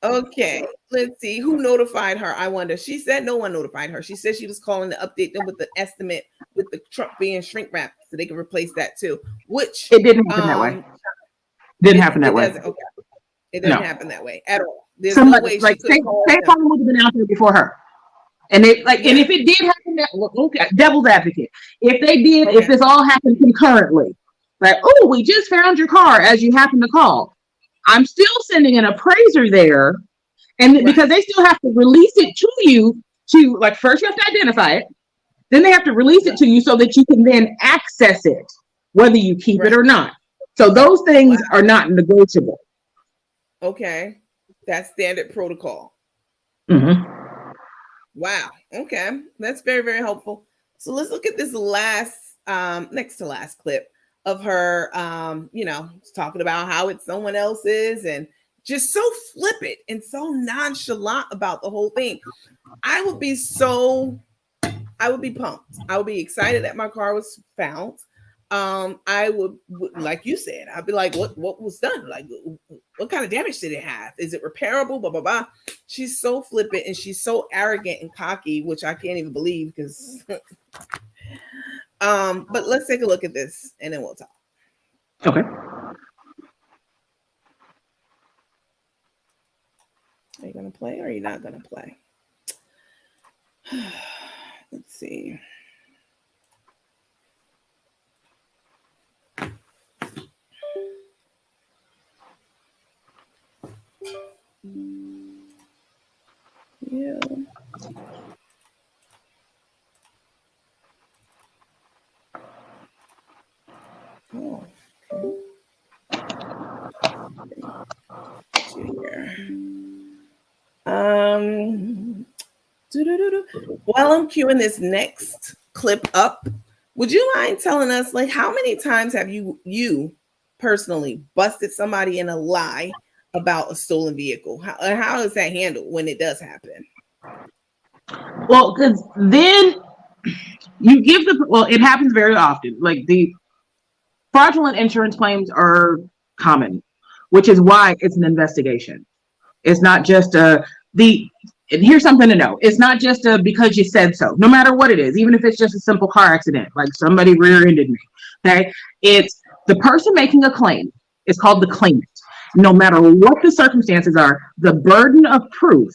Okay, let's see who notified her. I wonder. She said no one notified her. She said she was calling to update them with the estimate with the truck being shrink wrapped so they can replace that too. Which It didn't happen that way. Didn't happen that it way. doesn't. Okay, it doesn't No. happen that way at all. There's no Somebody way she like could have called them. someone would have been out there before her. And it like, and if it did happen, that okay, devil's advocate. If they did, if this all happened concurrently, like, oh, we just found your car as you happen to call, I'm still sending an appraiser there, and because they still have to release it to you to like first you have to identify it, then they have to release it to you so that you can then access it, whether you keep it or not. So those things are not negotiable. Okay, that's standard protocol. Mm-hmm. Wow. Okay. That's very, very helpful. So let's look at this last, next to last clip of her, talking about how it's someone else's and just so flippant and so nonchalant about the whole thing. I would be pumped. I would be excited that my car was found. I would, like you said, I'd be like, what was done? Like, what kind of damage did it have? Is it repairable? Blah, blah, blah. She's so flippant and she's so arrogant and cocky, which I can't even believe because, but let's take a look at this and then we'll talk. Okay. Are you going to play or are you not going to play? Let's see. Yeah. Oh, okay. Here. While I'm queuing this next clip up, would you mind telling us, like, how many times have you personally busted somebody in a lie about a stolen vehicle? How is that handled when it does happen? Well, because then you give it happens very often. Like the fraudulent insurance claims are common, which is why it's an investigation. It's not just and here's something to know. It's not just because you said so, no matter what it is, even if it's just a simple car accident, like somebody rear-ended me. Okay. It's the person making a claim is called the claimant. No matter what the circumstances are, the burden of proof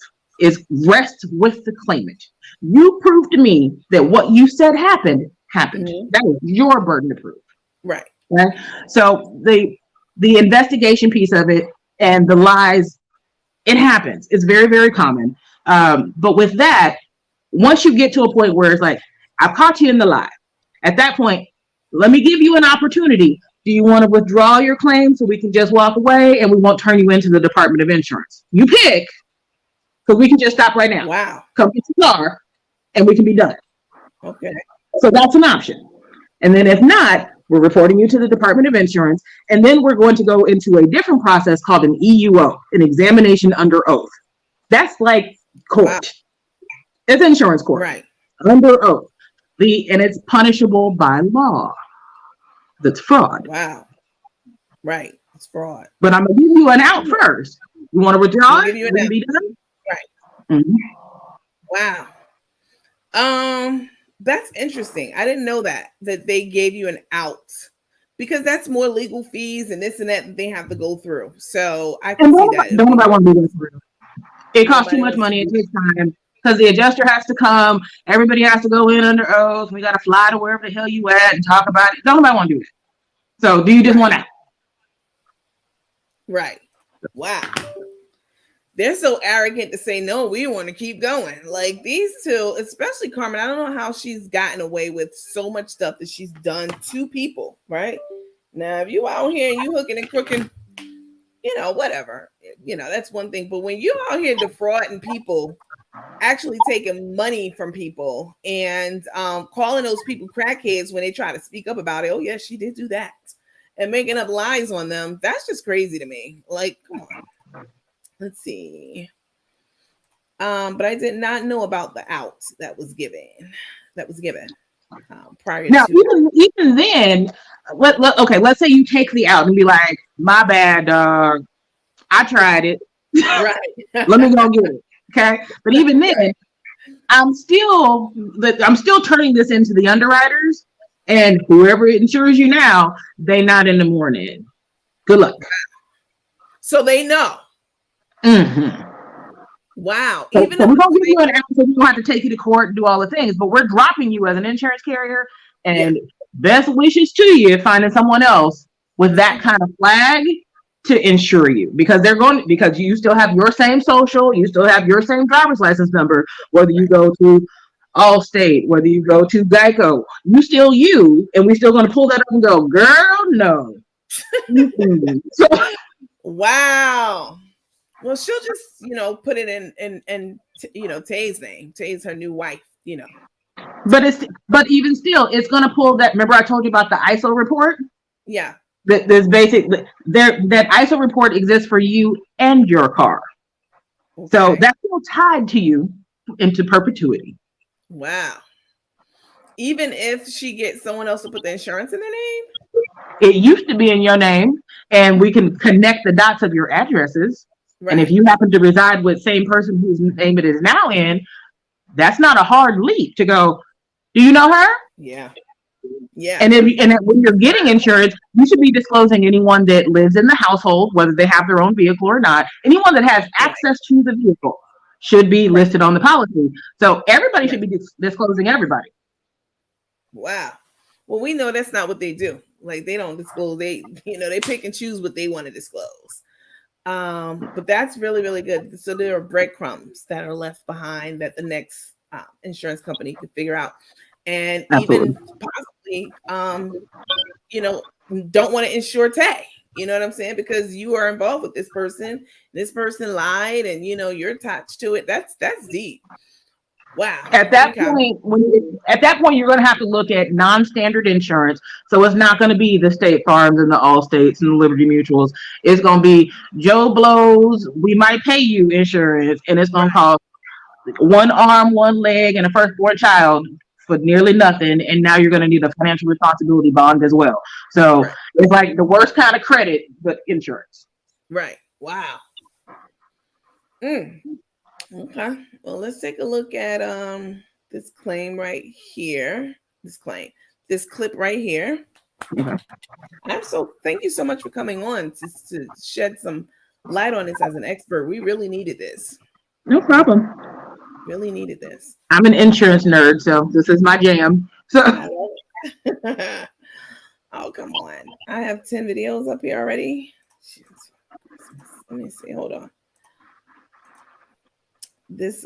rests with the claimant. You prove to me that what you said happened. Mm-hmm. That is your burden of proof. Right. Okay? So the investigation piece of it and the lies, it happens. It's very, very common. But with that, once you get to a point where it's like, I've caught you in the lie, at that point, let me give you an opportunity. Do you want to withdraw your claim so we can just walk away and we won't turn you into the Department of Insurance? You pick, because we can just stop right now. Wow. Come get your car and we can be done. Okay. So that's an option. And then if not, we're reporting you to the Department of Insurance. And then we're going to go into a different process called an EUO, an examination under oath. That's like court. Wow. It's insurance court. Right. Under oath. And it's punishable by law. That's fraud. Wow. Right. It's fraud. But I'm going to give you an out first. You want to withdraw it? Give you an be done? Right. Mm-hmm. Wow. That's interesting. I didn't know that they gave you an out because that's more legal fees and this and that they have to go through. So I can see that. Don't nobody want to do this through. It costs too much money. It takes time because the adjuster has to come. Everybody has to go in under oath. We got to fly to wherever the hell you at and talk about it. Don't nobody want to do that. So do you just want out? Right. Wow. They're so arrogant to say, no, we want to keep going. Like these two, especially Carmen, I don't know how she's gotten away with so much stuff that she's done to people, right? Now, if you out here and you hooking and crooking, whatever, that's one thing. But when you're out here defrauding people, actually taking money from people and calling those people crackheads when they try to speak up about it, oh, yes, she did do that, and making up lies on them, that's just crazy to me. Like, come on. Let's see. But I did not know about the out that was given. Prior now, to even then, let's say you take the out and be like, my bad, I tried it. Right. Let me go get it. Okay. But even then, I'm still turning this into the underwriters, and whoever insures you now, they not in the morning. Good luck. So they know. Mm-hmm. Wow. So Even we're if gonna give you an answer. We don't have to take you to court and do all the things, but we're dropping you as an insurance carrier, and best wishes to you finding someone else with that kind of flag to insure you, because because you still have your same social, you still have your same driver's license number, whether you go to Allstate, whether you go to Geico, you still you, and we still gonna pull that up and go, girl, no. So, wow. Well, she'll just, put it in Tay's name. Tay's her new wife. but even still, it's gonna pull that. Remember, I told you about the ISO report. Yeah. There's that ISO report exists for you and your car. Okay. So that's still tied to you into perpetuity. Wow. Even if she gets someone else to put the insurance in their name? It used to be in your name, and we can connect the dots of your addresses. Right. And if you happen to reside with the same person whose name it is now in, that's not a hard leap to go, do you know her? Yeah. Yeah. And when you're getting insurance, you should be disclosing anyone that lives in the household, whether they have their own vehicle or not. Anyone that has access to the vehicle should be listed on the policy. So everybody should be disclosing everybody. Wow. Well, we know that's not what they do. Like, they don't disclose. They pick and choose what they want to disclose. But that's really, really good. So there are breadcrumbs that are left behind that the next insurance company could figure out. And Absolutely. even possibly, don't want to insure Tay. You know what I'm saying? Because you are involved with this person. This person lied, and you're attached to it. That's deep. Wow. At that point, you're going to have to look at non-standard insurance. So it's not going to be the State Farms and the Allstates and the Liberty Mutuals. It's going to be Joe Blow's We Might Pay You insurance, and it's going to cost one arm, one leg, and a firstborn child for nearly nothing. And now you're going to need a financial responsibility bond as well. So it's like the worst kind of credit, but insurance. Right. Wow. Okay. Well, let's take a look at this claim right here. This clip right here. Thank you so much for coming on to shed some light on this as an expert. We really needed this. No problem. Really needed this. I'm an insurance nerd, so this is my jam. So oh, come on. I have 10 videos up here already. Let me see. Hold on. This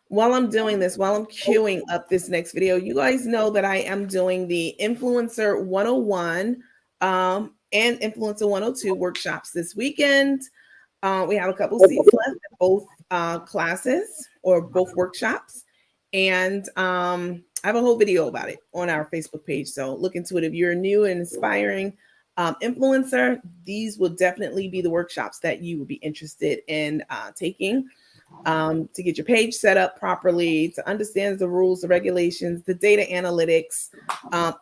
while I'm doing this, while I'm queuing up this next video, you guys know that I am doing the Influencer 101 and Influencer 102 workshops this weekend. We have a couple seats left at both classes or both workshops, and I have a whole video about it on our Facebook page, so look into it. If you're new and inspiring influencer, these will definitely be the workshops that you would be interested in taking to get your page set up properly, to understand the rules, the regulations, the data analytics,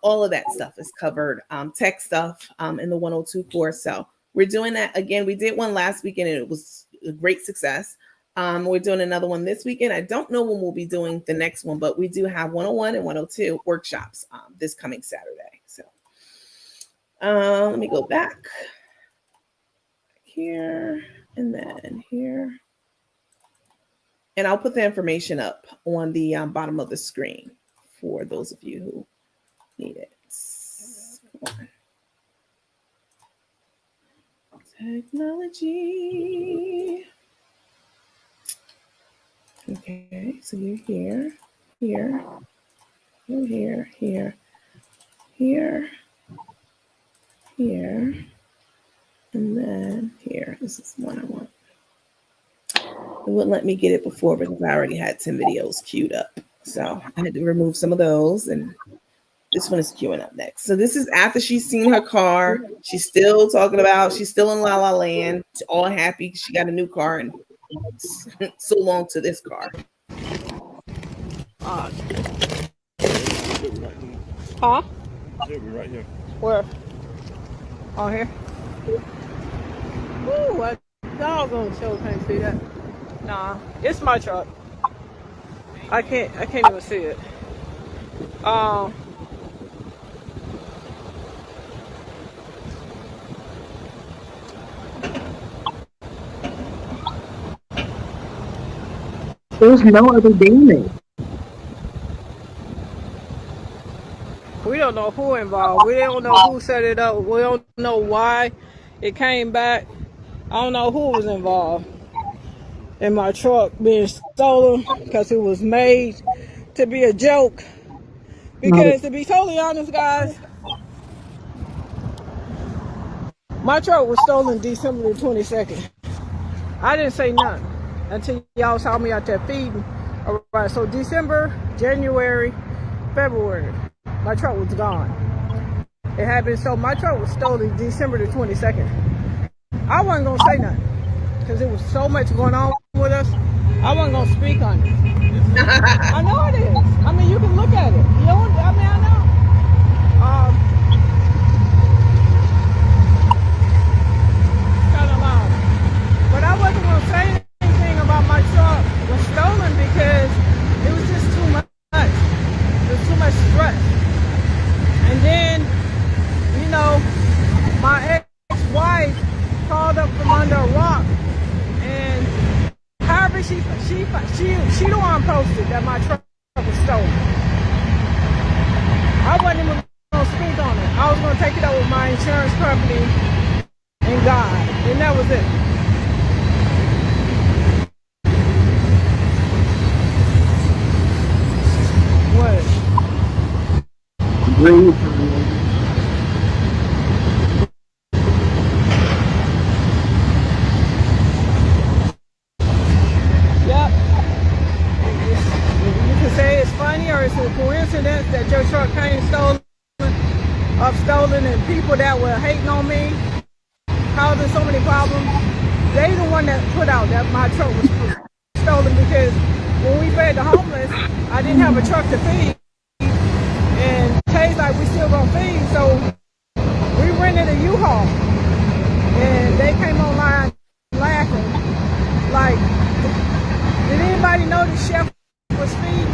all of that stuff is covered, tech stuff in the 102 course. So we're doing that again. We did one last weekend and it was a great success. We're doing another one this weekend. I don't know when we'll be doing the next one, but we do have 101 and 102 workshops this coming Saturday. So let me go back here and then here. And I'll put the information up on the bottom of the screen for those of you who need it. Come on. Technology. Okay, so you're here, here, you're here, here, here, here, and then here. This is one I want. It wouldn't let me get it before because I already had 10 videos queued up. So I had to remove some of those, and this one is queuing up next. So this is after she's seen her car. She's still talking about, she's still in La La Land, all happy. She got a new car and so long to this car. Huh? Right here. Where? Oh, here? Ooh, dogs on the show can't see that. Nah, it's my truck. I can't even see it. There's no other damage. We don't know who involved. We don't know who set it up. We don't know why it came back. I don't know who was involved in my truck being stolen because it was made to be a joke. Because to be totally honest, guys, my truck was stolen December the 22nd. I didn't say nothing until y'all saw me out there feeding. All right, so December, January, February, my truck was gone. It had been so my truck was stolen December the 22nd. I wasn't gonna say nothing because there was so much going on with us. I wasn't gonna speak on it. I know it is. I mean, you can look at it. You know, I mean, I know. Kind of loud. But I wasn't gonna say anything about my truck was stolen because it was just too much. It was too much stress. And then, you know, my ex-wife called up from under a rock, and however she the one posted that my truck was stolen. I wasn't even gonna speak on it. I was gonna take it up with my insurance company and God, and that was it. What? Yep. You can say it's funny or it's a coincidence that your truck came stolen, and people that were hating on me, causing so many problems, they the one that put out that my truck was stolen because when we fed the homeless, I didn't have a truck to feed. And Kay's like, we still gonna feed, so we rented a U-Haul. And they came online laughing. Like, did anybody know the chef was feeding,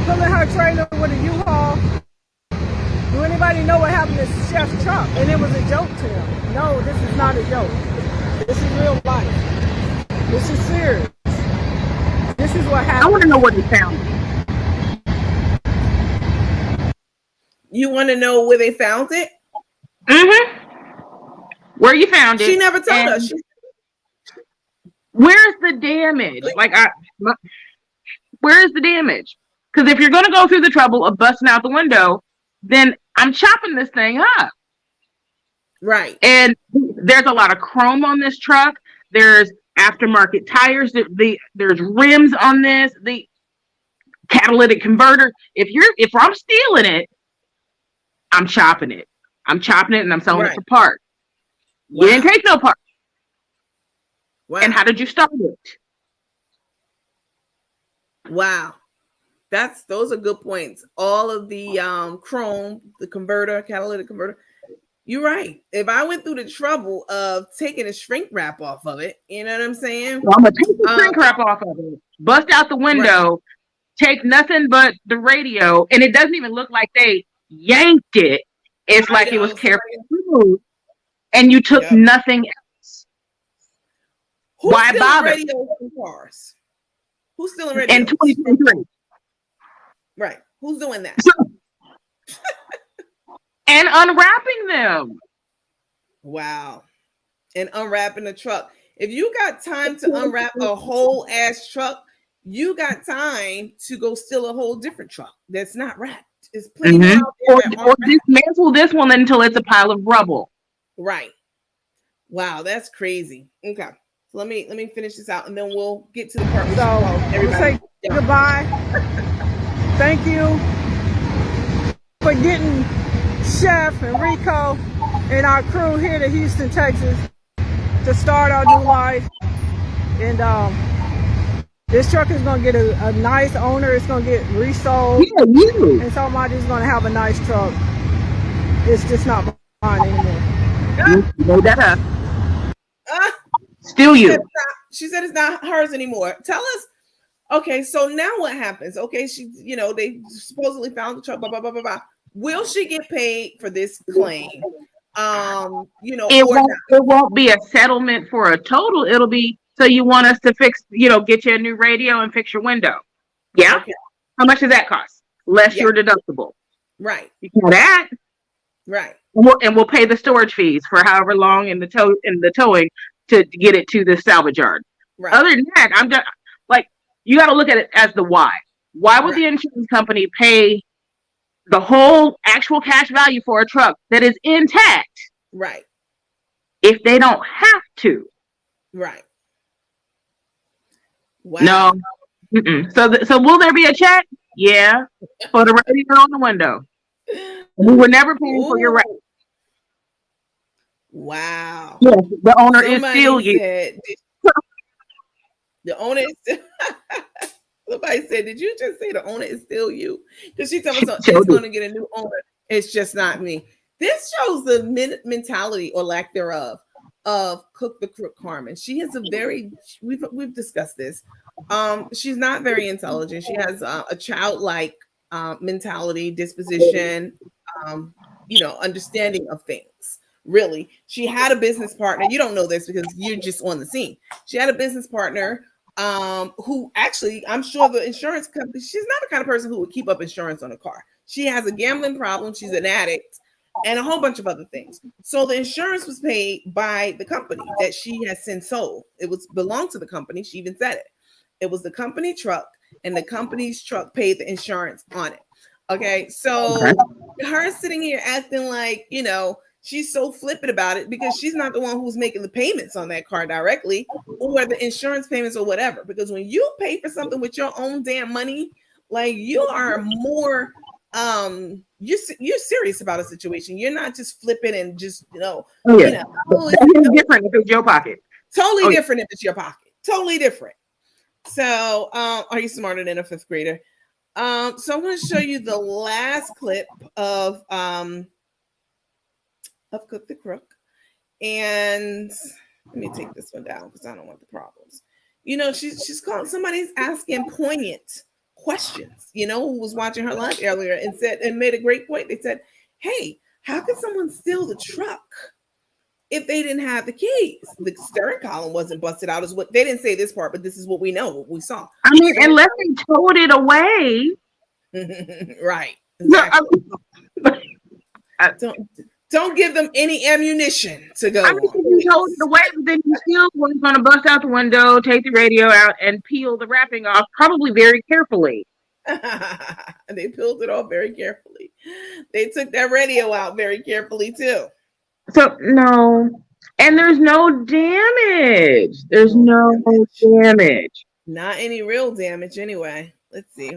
pulling her trailer with a U-Haul? Do anybody know what happened to the chef's truck? And it was a joke to them. No, this is not a joke. This is real life. This is serious. This is what happened. I want to know what they found. You want to know where they found it? Mm-hmm. Where you found it? She never told us. Where's the damage? Where's the damage? Because if you're going to go through the trouble of busting out the window, then I'm chopping this thing up. Right. And there's a lot of chrome on this truck. There's aftermarket tires. There's rims on this. The catalytic converter. If I'm stealing it, I'm chopping it. I'm chopping it and I'm selling it for parts. Wow. You didn't take no parts. Wow. And how did you start it? Wow. Those are good points. All of the chrome, the converter, catalytic converter. You're right. If I went through the trouble of taking a shrink wrap off of it, you know what I'm saying? Well, I'm gonna take the shrink wrap off of it, bust out the window, take nothing but the radio, and it doesn't even look like they yanked it. It's like it was carefully removed, and you took nothing else. Who's Why bother? Radio in cars? Who's stealing radio? In 2023. Right. Who's doing that? And unwrapping them. Wow. And unwrapping the truck. If you got time to unwrap a whole ass truck, you got time to go steal a whole different truck that's not wrapped. It's plenty out there or dismantle this one until it's a pile of rubble. Right. Wow, that's crazy. Okay. So let me finish this out and then we'll get to the part where everybody say goodbye. Thank you for getting Chef and Rico and our crew here to Houston, Texas to start our new life. And this truck is going to get a nice owner. It's going to get resold. Yeah, you. And somebody's going to have a nice truck. It's just not mine anymore. You know that up. still you. She said it's not hers anymore. Tell us. Okay, so now what happens? Okay, she, they supposedly found the truck. Blah blah blah blah blah. Will she get paid for this claim? It won't be a settlement for a total. It'll be, so you want us to fix, get you a new radio and fix your window. Yeah. Okay. How much does that cost? Less your deductible. Right. You can have that. Right. And we'll pay the storage fees for however long in the towing to get it to the salvage yard. Right. Other than that, I'm just like, you got to look at it as the why. Why would the insurance company pay the whole actual cash value for a truck that is intact? Right. If they don't have to. Right. Wow. No. Mm-mm. So will there be a check? Yeah. For the radio on the window. We were never paying for your rent. Wow. Yes, the owner is still you. The owner is still somebody said, did you just say the owner is still you? Because she told me it's going to get a new owner. It's just not me. This shows the mentality or lack thereof of Cook the Crook Carmen. She has we've discussed this. She's not very intelligent. She has a childlike mentality, disposition, understanding of things. Really, she had a business partner. You don't know this because you're just on the scene. She had a business partner who actually, I'm sure the insurance company, she's not the kind of person who would keep up insurance on a car. She has a gambling problem. She's an addict and a whole bunch of other things. So the insurance was paid by the company that she has since sold. It belonged to the company. She even said it. It was the company truck, and the company's truck paid the insurance on it. Okay. So her sitting here acting like, she's so flippant about it because she's not the one who's making the payments on that car directly, or the insurance payments or whatever. Because when you pay for something with your own damn money, like, you are more, you're serious about a situation. You're not just flipping and just, it's different if it's your pocket. Totally different if it's your pocket. Totally different. So, are you smarter than a fifth grader? So I'm going to show you the last clip of Cook the Crook. And let me take this one down because I don't want the problems. She's calling, somebody's asking poignant questions, who was watching her live earlier and made a great point. They said, hey, how could someone steal the truck if they didn't have the keys? The steering column wasn't busted out, is what they didn't say this part, but this is what we know, what we saw. I mean, unless they towed it away. Right. Exactly. Don't give them any ammunition to go. I mean, if you towed it away, but then you still was going to bust out the window, take the radio out, and peel the wrapping off, probably very carefully. They peeled it off very carefully. They took that radio out very carefully too. So no, and there's no damage. There's no damage. Not any real damage, anyway. Let's see.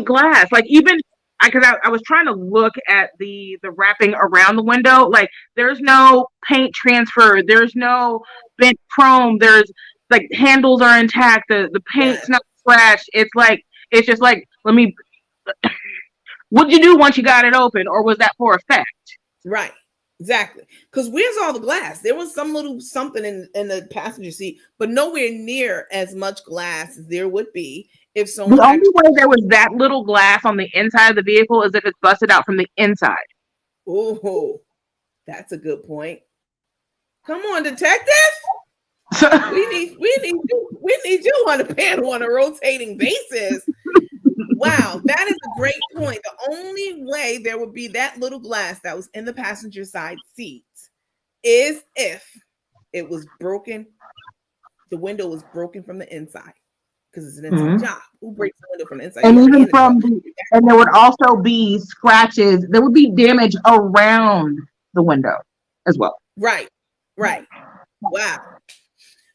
Glass. Like, even because I was trying to look at the wrapping around the window. Like, there's no paint transfer. There's no bent chrome. There's, like, handles are intact. The paint's not scratched. It's just like, what'd you do once you got it open, or was that for effect? Right. Exactly. Because where's all the glass? There was some little something in the passenger seat, but nowhere near as much glass as there would be if someone. The only way there was that little glass on the inside of the vehicle is if it's busted out from the inside. Oh, that's a good point. Come on, detective. we need you on the panel on a rotating basis. Wow, that is a great point. The only way there would be that little glass that was in the passenger side seat is if it was broken. The window was broken from the inside, because it's an inside job. Who breaks the window from the inside? And even and there would also be scratches. There would be damage around the window as well. Right. Wow.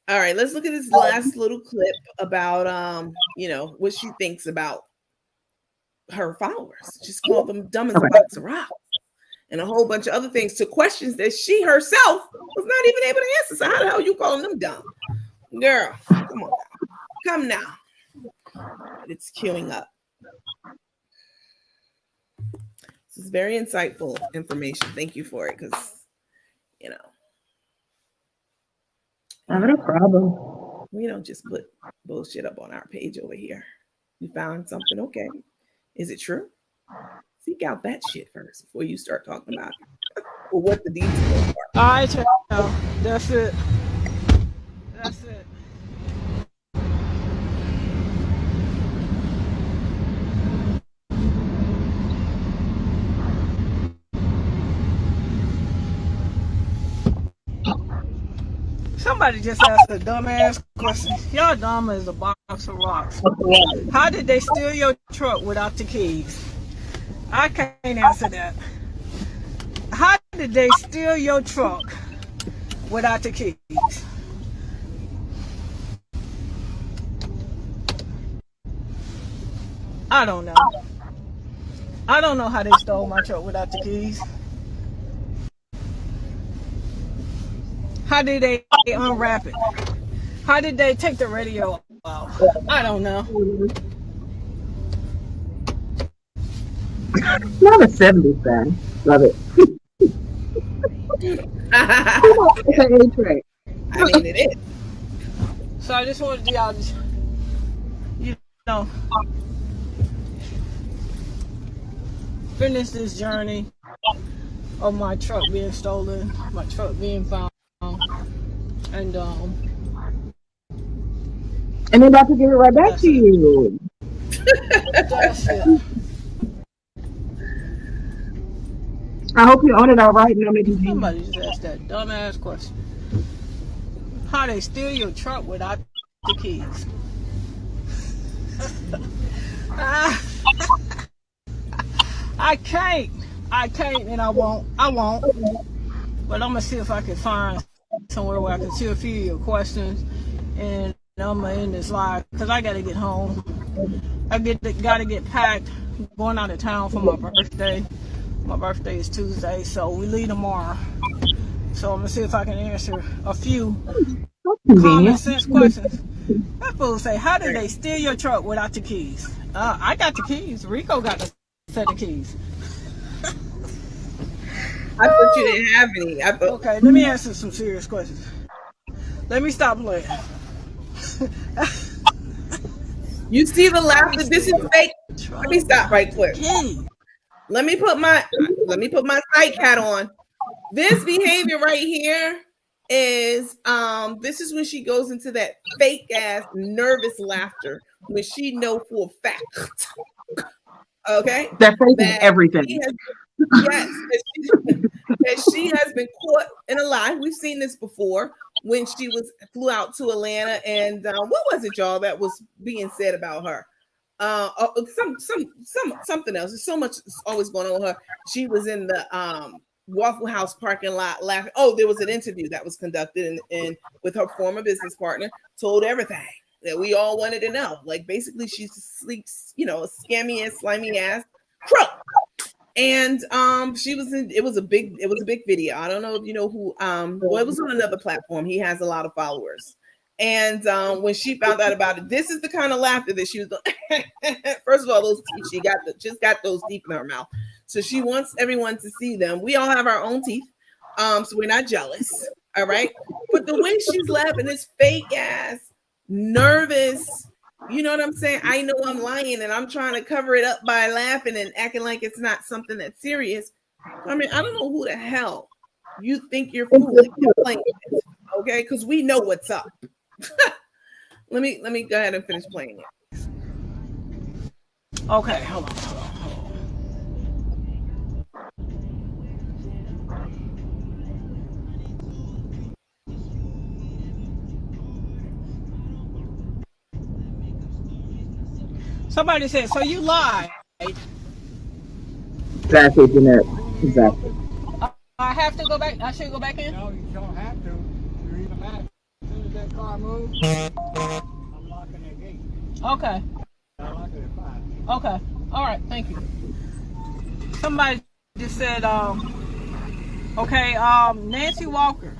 All right, let's look at this last little clip about what she thinks about her followers. Just called them dumb as a box of rocks, and a whole bunch of other things, to questions that she herself was not even able to answer. So how the hell are you calling them dumb? Girl, come on now. Come now. It's queuing up. This is very insightful information. Thank you for it, because Not a problem. We don't just put bullshit up on our page over here. You found something, okay. Is it true? Seek out that shit first before you start talking about it. Or what the details are. All right, y'all. That's it. That's it. Somebody just asked a dumbass question. Y'all dumb as a box of rocks. How did they steal your truck without the keys? I can't answer that. How did they steal your truck without the keys? I don't know. I don't know how they stole my truck without the keys. How did they unwrap it? How did they take the radio off? I don't know. Not a 70s fan. Love it. It's an age rate. I mean, it is. So I just wanted y'all to, you know, finish this journey of my truck being stolen, my truck being found, and they're about to give it right back to you. that's it. I hope you own it all right and don't make it. Somebody just asked that dumbass question. How they steal your truck without the keys? I can't, and I won't. But I'm gonna see if I can find somewhere where I can see a few of your questions, and I'm gonna end this live because I gotta get home. Gotta get packed. Going out of town for my birthday. My birthday is Tuesday, so we leave tomorrow. So I'm gonna see if I can answer a few common sense questions. That fool say, "How did they steal your truck without the keys?" I got the keys. Rico got the set of keys. I thought you didn't have any. Okay, let me answer some serious questions. Let me stop playing. You see the laughter? This is fake. Let me stop right quick. Let me put my psych hat on. This behavior right here is this is when she goes into that fake ass nervous laughter when she know for a fact. Okay, that face is everything. That she has been caught in a lie. We've seen this before when she flew out to Atlanta, and what was it, y'all, that was being said about her? Something else. There's so much always going on with her. She was in the Waffle House parking lot laughing. Oh, there was an interview that was conducted and with her former business partner, told everything that we all wanted to know. Like basically she's sleeks, a scammy ass, slimy ass crook. And she was in, it was a big video. I don't know if you know who well, it was on another platform. He has a lot of followers. And when she found out about it, this is the kind of laughter that she was doing. First of all, those teeth, she just got those teeth in her mouth. So she wants everyone to see them. We all have our own teeth. So we're not jealous. All right. But the way she's laughing is fake ass, nervous. You know what I'm saying? I know I'm lying and I'm trying to cover it up by laughing and acting like it's not something that's serious. I mean, I don't know who the hell you think you're fooling. Okay, because we know what's up. let me go ahead and finish playing it. Okay, hold on. Somebody said, so you lied. Exactly, Jeanette. Exactly. I have to go back. I should go back in? No, you don't have to. You're in the back. As soon as that car moves, I'm locking that gate. Okay. I'll lock it at 5. Okay. All right. Thank you. Somebody just said, okay, Nancy Walker.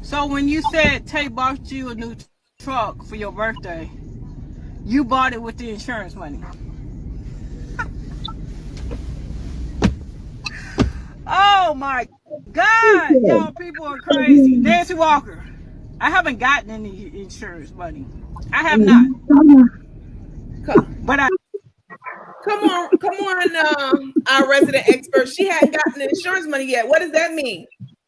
So when you said Tay bought you a new truck for your birthday, you bought it with the insurance money. Oh my God, y'all people are crazy. Nancy Walker, I haven't gotten any insurance money. I have not. But I Come on, our resident expert. She hadn't gotten the insurance money yet. What does that mean?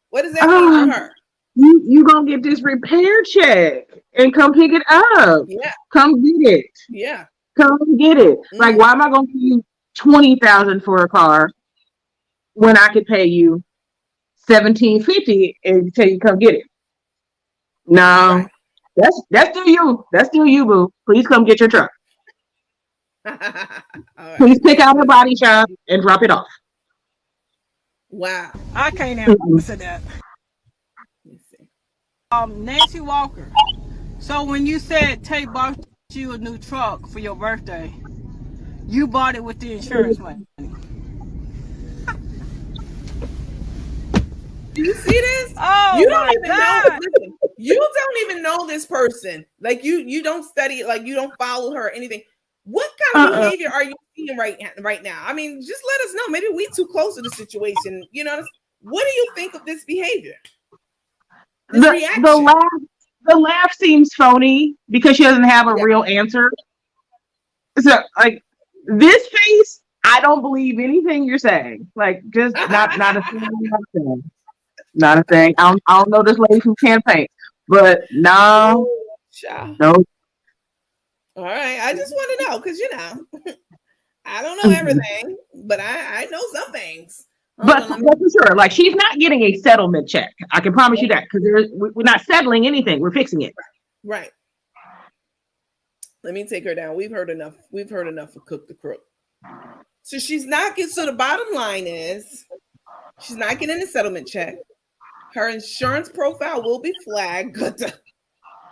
What does that mean for her? You gonna get this repair check and come pick it up. Yeah. Come get it. Yeah. Come get it. Like, why am I gonna pay you $20,000 for a car when I could pay you $1,750 and tell you come get it? No, right. That's still you. That's still you, boo. Please come get your truck. Right. Please pick out a body shop and drop it off. Wow. I can't answer that. Nancy Walker. So when you said Tay bought you a new truck for your birthday, you bought it with the insurance money. Do you see this? Oh, you don't even God. know. Listen, you don't even know this person. Like you don't study. Like you don't follow her or anything. What kind of behavior are you seeing right now? I mean, just let us know. Maybe we too close to the situation. You know, what do you think of this behavior? This reaction? The laugh seems phony because she doesn't have a real answer. So, like, this face, I don't believe anything you're saying. Like, just not a thing. Not a thing. I don't know this lady from Campaign, but no. All right, I just want to know because I don't know everything, but I know some things. But for sure, like, she's not getting a settlement check. I can promise you that, because we're not settling anything. We're fixing it. Right. Let me take her down. We've heard enough. We've heard enough of Cook the Crook. So she's not getting. So the bottom line is, she's not getting a settlement check. Her insurance profile will be flagged.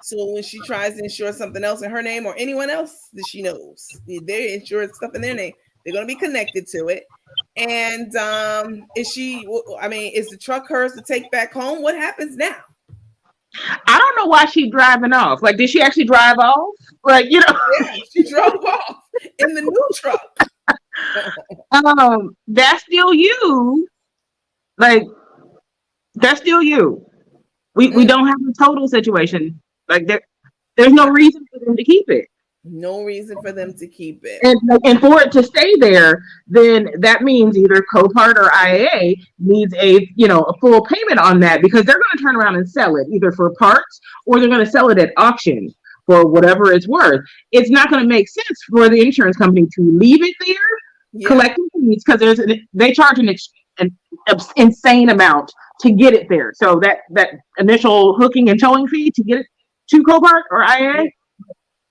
So when she tries to insure something else in her name or anyone else that she knows, they insure stuff in their name, they're going to be connected to it. And is the truck hers to take back home? What happens now? I don't know why she's driving off. Like, did she actually drive off? Like, you know. Yeah, she drove off in the new truck. That's still you. Like, that's still you. We don't have a total situation. Like, there's no reason for them to keep it. No reason for them to keep it. And for it to stay there, then that means either Copart or IAA needs a full payment on that, because they're going to turn around and sell it either for parts or they're going to sell it at auction for whatever it's worth. It's not going to make sense for the insurance company to leave it there collecting fees, because they charge an insane amount to get it there. So that initial hooking and towing fee to get it to Copart or IAA,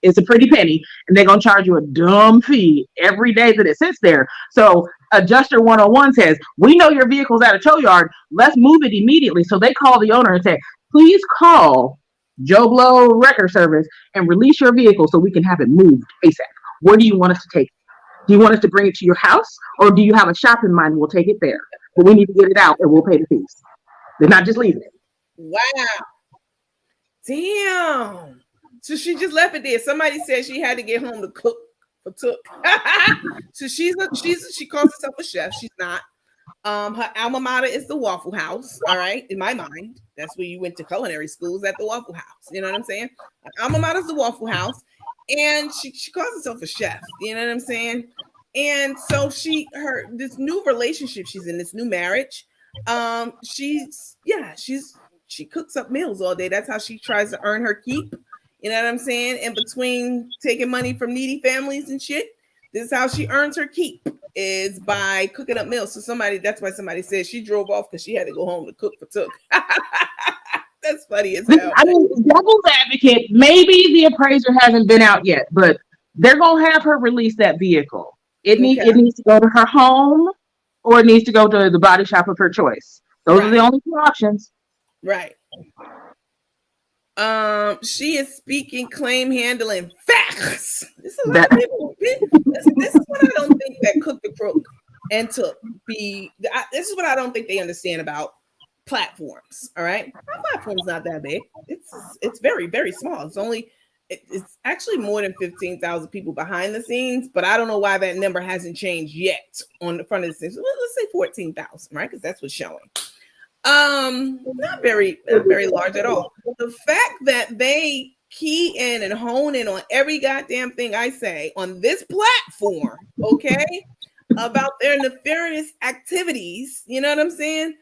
it's a pretty penny, and they're going to charge you a dumb fee every day that it sits there. So Adjuster 101 says, we know your vehicle's at a tow yard. Let's move it immediately. So they call the owner and say, please call Joe Blow Wrecker Service and release your vehicle so we can have it moved ASAP. Where do you want us to take it? Do you want us to bring it to your house, or do you have a shop in mind? We'll take it there, but we need to get it out and we'll pay the fees. They're not just leaving it. Wow. Damn. So she just left it there. Somebody said she had to get home to cook for Took. So she calls herself a chef. She's not. Her alma mater is the Waffle House. All right, in my mind, that's where you went to culinary schools, at the Waffle House. You know what I'm saying? Her alma mater is the Waffle House, and she calls herself a chef. You know what I'm saying? And so this new relationship she's in, this new marriage, she cooks up meals all day. That's how she tries to earn her keep. You know what I'm saying? In between taking money from needy families and shit, this is how she earns her keep, is by cooking up meals. So that's why somebody said she drove off because she had to go home to cook for Took. That's funny as hell. I mean, devil's advocate, maybe the appraiser hasn't been out yet, but they're going to have her release that vehicle. It needs to go to her home, or it needs to go to the body shop of her choice. Those are the only two options. Right. She is speaking claim handling facts. This is what I don't think that Cook the Crook and Took this is what I don't think they understand about platforms. All right, our platform's not that big. It's very, very small. It's actually more than 15,000 people behind the scenes, but I don't know why that number hasn't changed yet on the front of the scenes. Let's say 14,000, right? Because that's what's showing. Not very large at all. The fact that they key in and hone in on every goddamn thing I say on this platform, okay, about their nefarious activities, you know what I'm saying?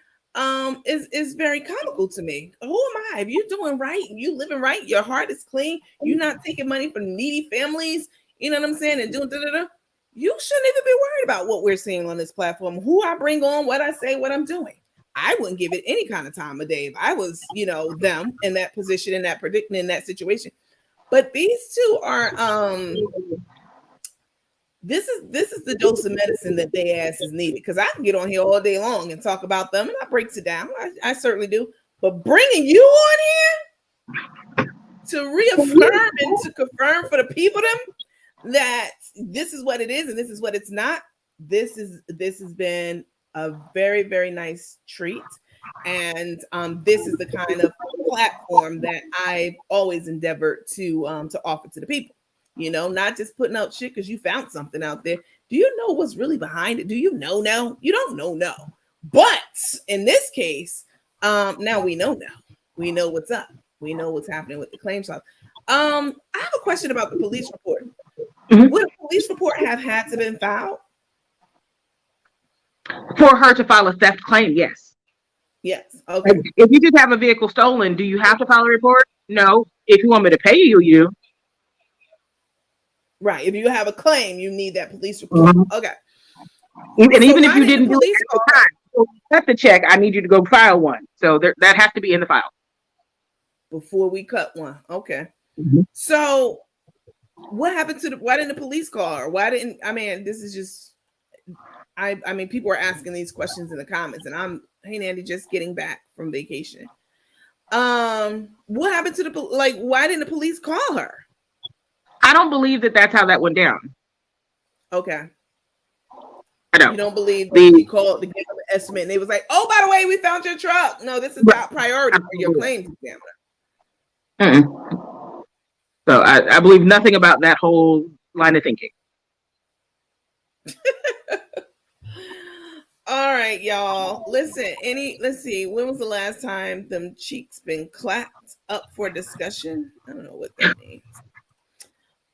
Is very comical to me. Who am I? If you're doing right, you living right, your heart is clean, you're not taking money from needy families, you know what I'm saying, and doing da-da-da, you shouldn't even be worried about what we're seeing on this platform, who I bring on, what I say, what I'm doing. I wouldn't give it any kind of time of day if I was, you know, them in that position, in that predicament, in that situation. But these two are this is the dose of medicine that they ass is needed, because I can get on here all day long and talk about them, and I breaks it down. I certainly do. But bringing you on here to reaffirm and to confirm for the people them that this is what it is and this is what it's not. This has been a very, very nice treat, and this is the kind of platform that I've always endeavored to offer to the people. You know, not just putting out shit because you found something out there. Do you know what's really behind it? Do you know now? You don't know no. But in this case, now we know now. We know what's up. We know what's happening with the claims file. I have a question about the police report. Mhm. Would a police report have had to been filed? For her to file a theft claim, yes. Yes. Okay. If you just have a vehicle stolen, do you have to file a report? No. If you want me to pay you, you do. Right. If you have a claim, you need that police report. Mhm. Okay. And So even if why you didn't didn't the do it police at the time, so cut the check, I need you to go file one. So that has to be in the file. Before we cut one? Okay. Mhm. So what happened to why didn't the police call her? Why didn't, I mean, this is just, I mean, people are asking these questions in the comments, and hey Nandy, just getting back from vacation. What happened to why didn't the police call her? I don't believe that that's how that went down. Okay. I don't. You don't believe that she called to give them an estimate and they was like, oh, by the way, we found your truck. No, this is top priority for your claims examiner. So I believe nothing about that whole line of thinking. All right, y'all. Listen, let's see, when was the last time them cheeks been clapped up for discussion? I don't know what that means.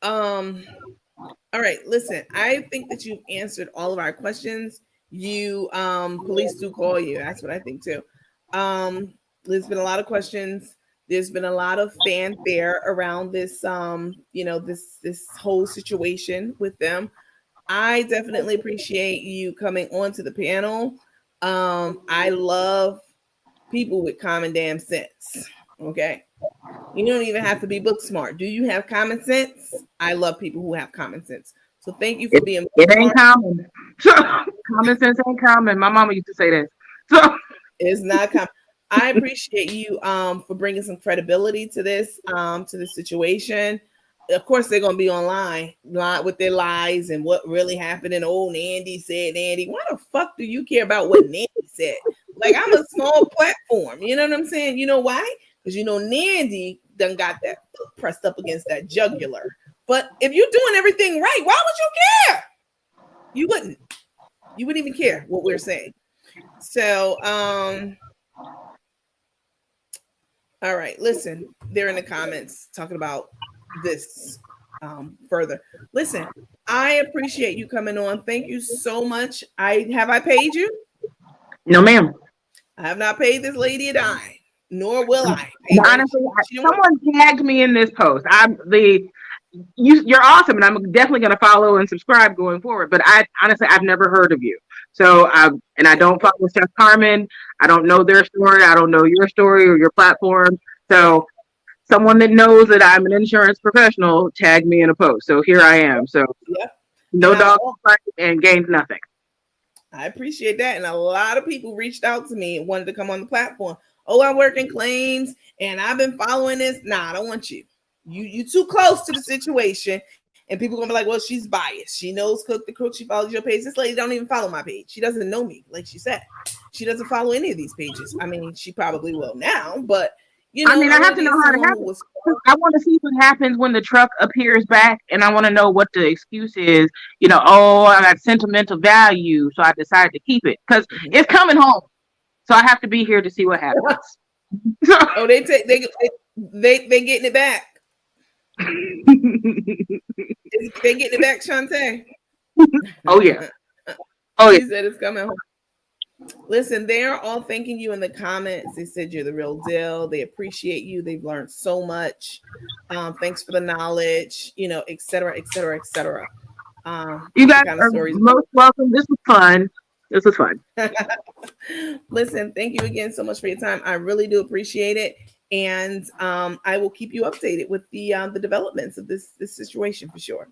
All right, listen, I think that you've answered all of our questions. You police do call you. That's what I think too. There's been a lot of questions. There's been a lot of fanfare around this this whole situation with them. I definitely appreciate you coming onto the panel. I love people with common damn sense. Okay. You don't even have to be book smart. Do you have common sense? I love people who have common sense. So thank you for being it ain't common. Common sense ain't common. My mama used to say that. So it's not common. I appreciate you for bringing some credibility to this situation. Of course, they're gonna be online with their lies and what really happened. And old Nandy said, Nandy, why the fuck do you care about what Nandy said? Like, I'm a small platform. You know what I'm saying? You know why? Because you know Nandy done got that foot pressed up against that jugular. But if you're doing everything right, why would you care? You wouldn't. You wouldn't even care what we're saying. So, all right, listen, they're in the comments talking about this further. Listen, I appreciate you coming on. Thank you so much. I paid you? No, ma'am. I have not paid this lady a dime, nor will I. Honestly, someone tagged me in this post. You're awesome, and I'm definitely going to follow and subscribe going forward. But I've never heard of you. So I don't follow Chef Carmen. I don't know their story. I don't know your story or your platform. So someone that knows that I'm an insurance professional tagged me in a post. So here I am. So no dog fight and gained nothing. I appreciate that. And a lot of people reached out to me and wanted to come on the platform. Oh, I work in claims and I've been following this. Nah, I don't want you. You too close to the situation. And people gonna be like, well, she's biased. She knows Cook the Crook. She follows your page. This lady don't even follow my page. She doesn't know me, like she said. She doesn't follow any of these pages. I mean, she probably will now, but you know, I have to know how to happen. I want to see what happens when the truck appears back, and I want to know what the excuse is. Oh, I got sentimental value, so I decided to keep it because it's coming home. So I have to be here to see what happens. Oh, they getting it back. They getting it back, Shante. Oh yeah. Oh yeah. She said it's coming home. Listen, they're all thanking you in the comments. They said you're the real deal. They appreciate you. They've learned so much. Thanks for the knowledge, et cetera, et cetera, et cetera. You guys kind of are stories. most welcome. This was fun. Listen, thank you again so much for your time. I really do appreciate it. And I will keep you updated with the developments of this situation for sure.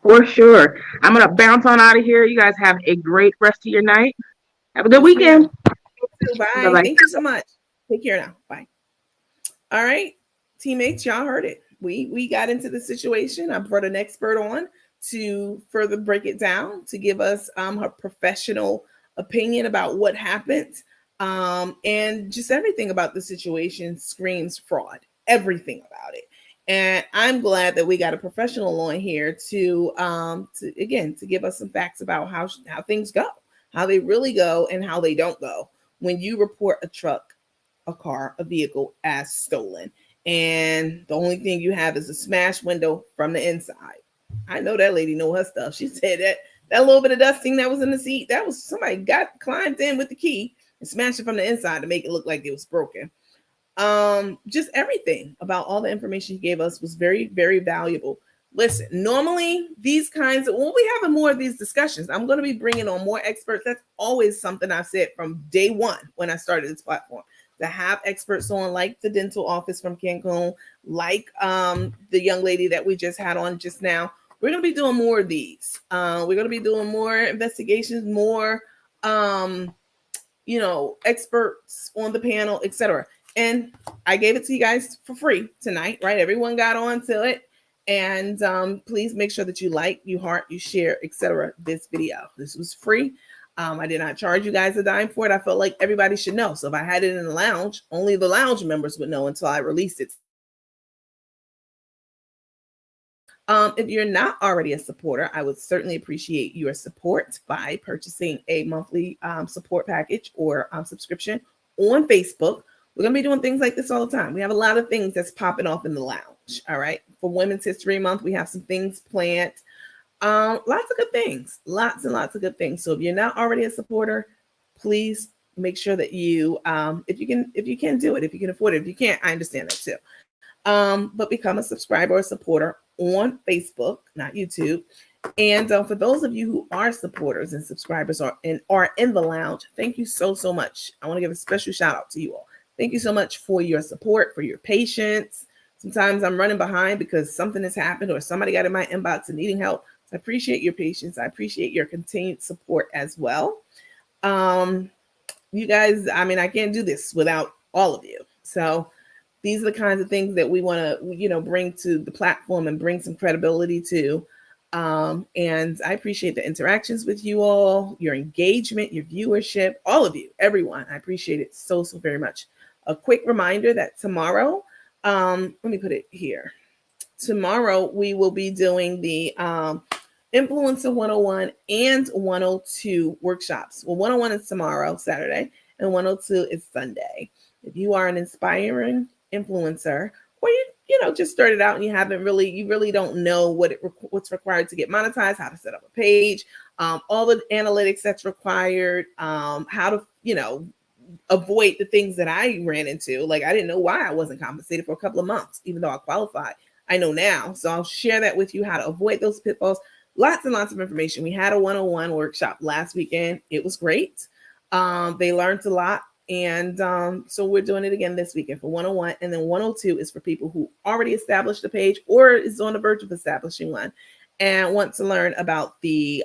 For sure. I'm gonna bounce on out of here. You guys have a great rest of your night. Have a good weekend. Bye. Bye-bye. Thank you so much. Take care now. Bye. All right, teammates, y'all heard it. We got into the situation. I brought an expert on to further break it down, to give us her professional opinion about what happened, and just everything about the situation screams fraud. Everything about it. And I'm glad that we got a professional on here to give us some facts about how things go, how they really go, and how they don't go when you report a truck, a car, a vehicle as stolen, and the only thing you have is a smashed window from the inside. I know that lady know her stuff. She said that little bit of dusting that was in the seat, that was somebody climbed in with the key and smashed it from the inside to make it look like it was broken. Just everything about all the information he gave us was very, very valuable. Listen, normally these kinds of, when we having more of these discussions, I'm going to be bringing on more experts. That's always something I've said from day one when I started this platform, to have experts on, like the dental office from Cancun, like the young lady that we just had on just now. We're going to be doing more of these. We're going to be doing more investigations, more experts on the panel, etc. And I gave it to you guys for free tonight, right? Everyone got on to it. And please make sure that you like, you heart, you share, etc. this video. This was free. I did not charge you guys a dime for it. I felt like everybody should know. So if I had it in the lounge, only the lounge members would know until I released it. If you're not already a supporter, I would certainly appreciate your support by purchasing a monthly support package or subscription on Facebook. We're going to be doing things like this all the time. We have a lot of things that's popping off in the lounge. All right. For Women's History Month, we have some things planned. Lots of good things. Lots and lots of good things. So if you're not already a supporter, please make sure that you, if you can do it, if you can afford it. If you can't, I understand that too. But become a subscriber or supporter on Facebook, not YouTube. And for those of you who are supporters and subscribers are in the lounge, thank you so, so much. I want to give a special shout out to you all. Thank you so much for your support, for your patience. Sometimes I'm running behind because something has happened or somebody got in my inbox and needing help. So I appreciate your patience. I appreciate your continued support as well. You guys, I can't do this without all of you. So these are the kinds of things that we want to, bring to the platform and bring some credibility to. And I appreciate the interactions with you all, your engagement, your viewership, all of you, everyone. I appreciate it so, so very much. A quick reminder that tomorrow, let me put it here. Tomorrow, we will be doing the Influencer 101 and 102 workshops. Well, 101 is tomorrow, Saturday, and 102 is Sunday. If you are an inspiring influencer, or you just started out and you really don't know what's required to get monetized, how to set up a page, all the analytics that's required, how to avoid the things that I ran into. Like, I didn't know why I wasn't compensated for a couple of months, even though I qualified. I know now. So I'll share that with you, how to avoid those pitfalls. Lots and lots of information. We had a 101 workshop last weekend. It was great. They learned a lot. And so we're doing it again this weekend for 101. And then 102 is for people who already established a page or is on the verge of establishing one and want to learn about the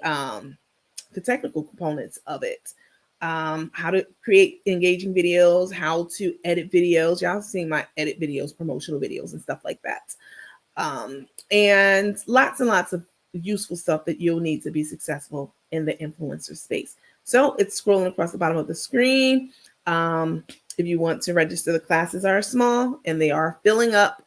technical components of it. How to create engaging videos, how to edit videos. Y'all seen my edit videos, promotional videos and stuff like that. And lots of useful stuff that you'll need to be successful in the influencer space. So it's scrolling across the bottom of the screen. If you want to register, the classes are small and they are filling up.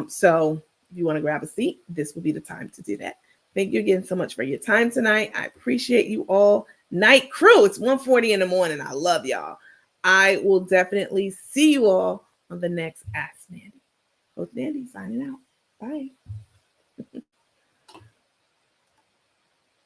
So if you want to grab a seat, this will be the time to do that. Thank you again so much for your time tonight. I appreciate you all. Night crew, it's 1:40 in the morning. I love y'all. I will definitely see you all on the next Ask Nandy. Coach Nandy signing out. Bye.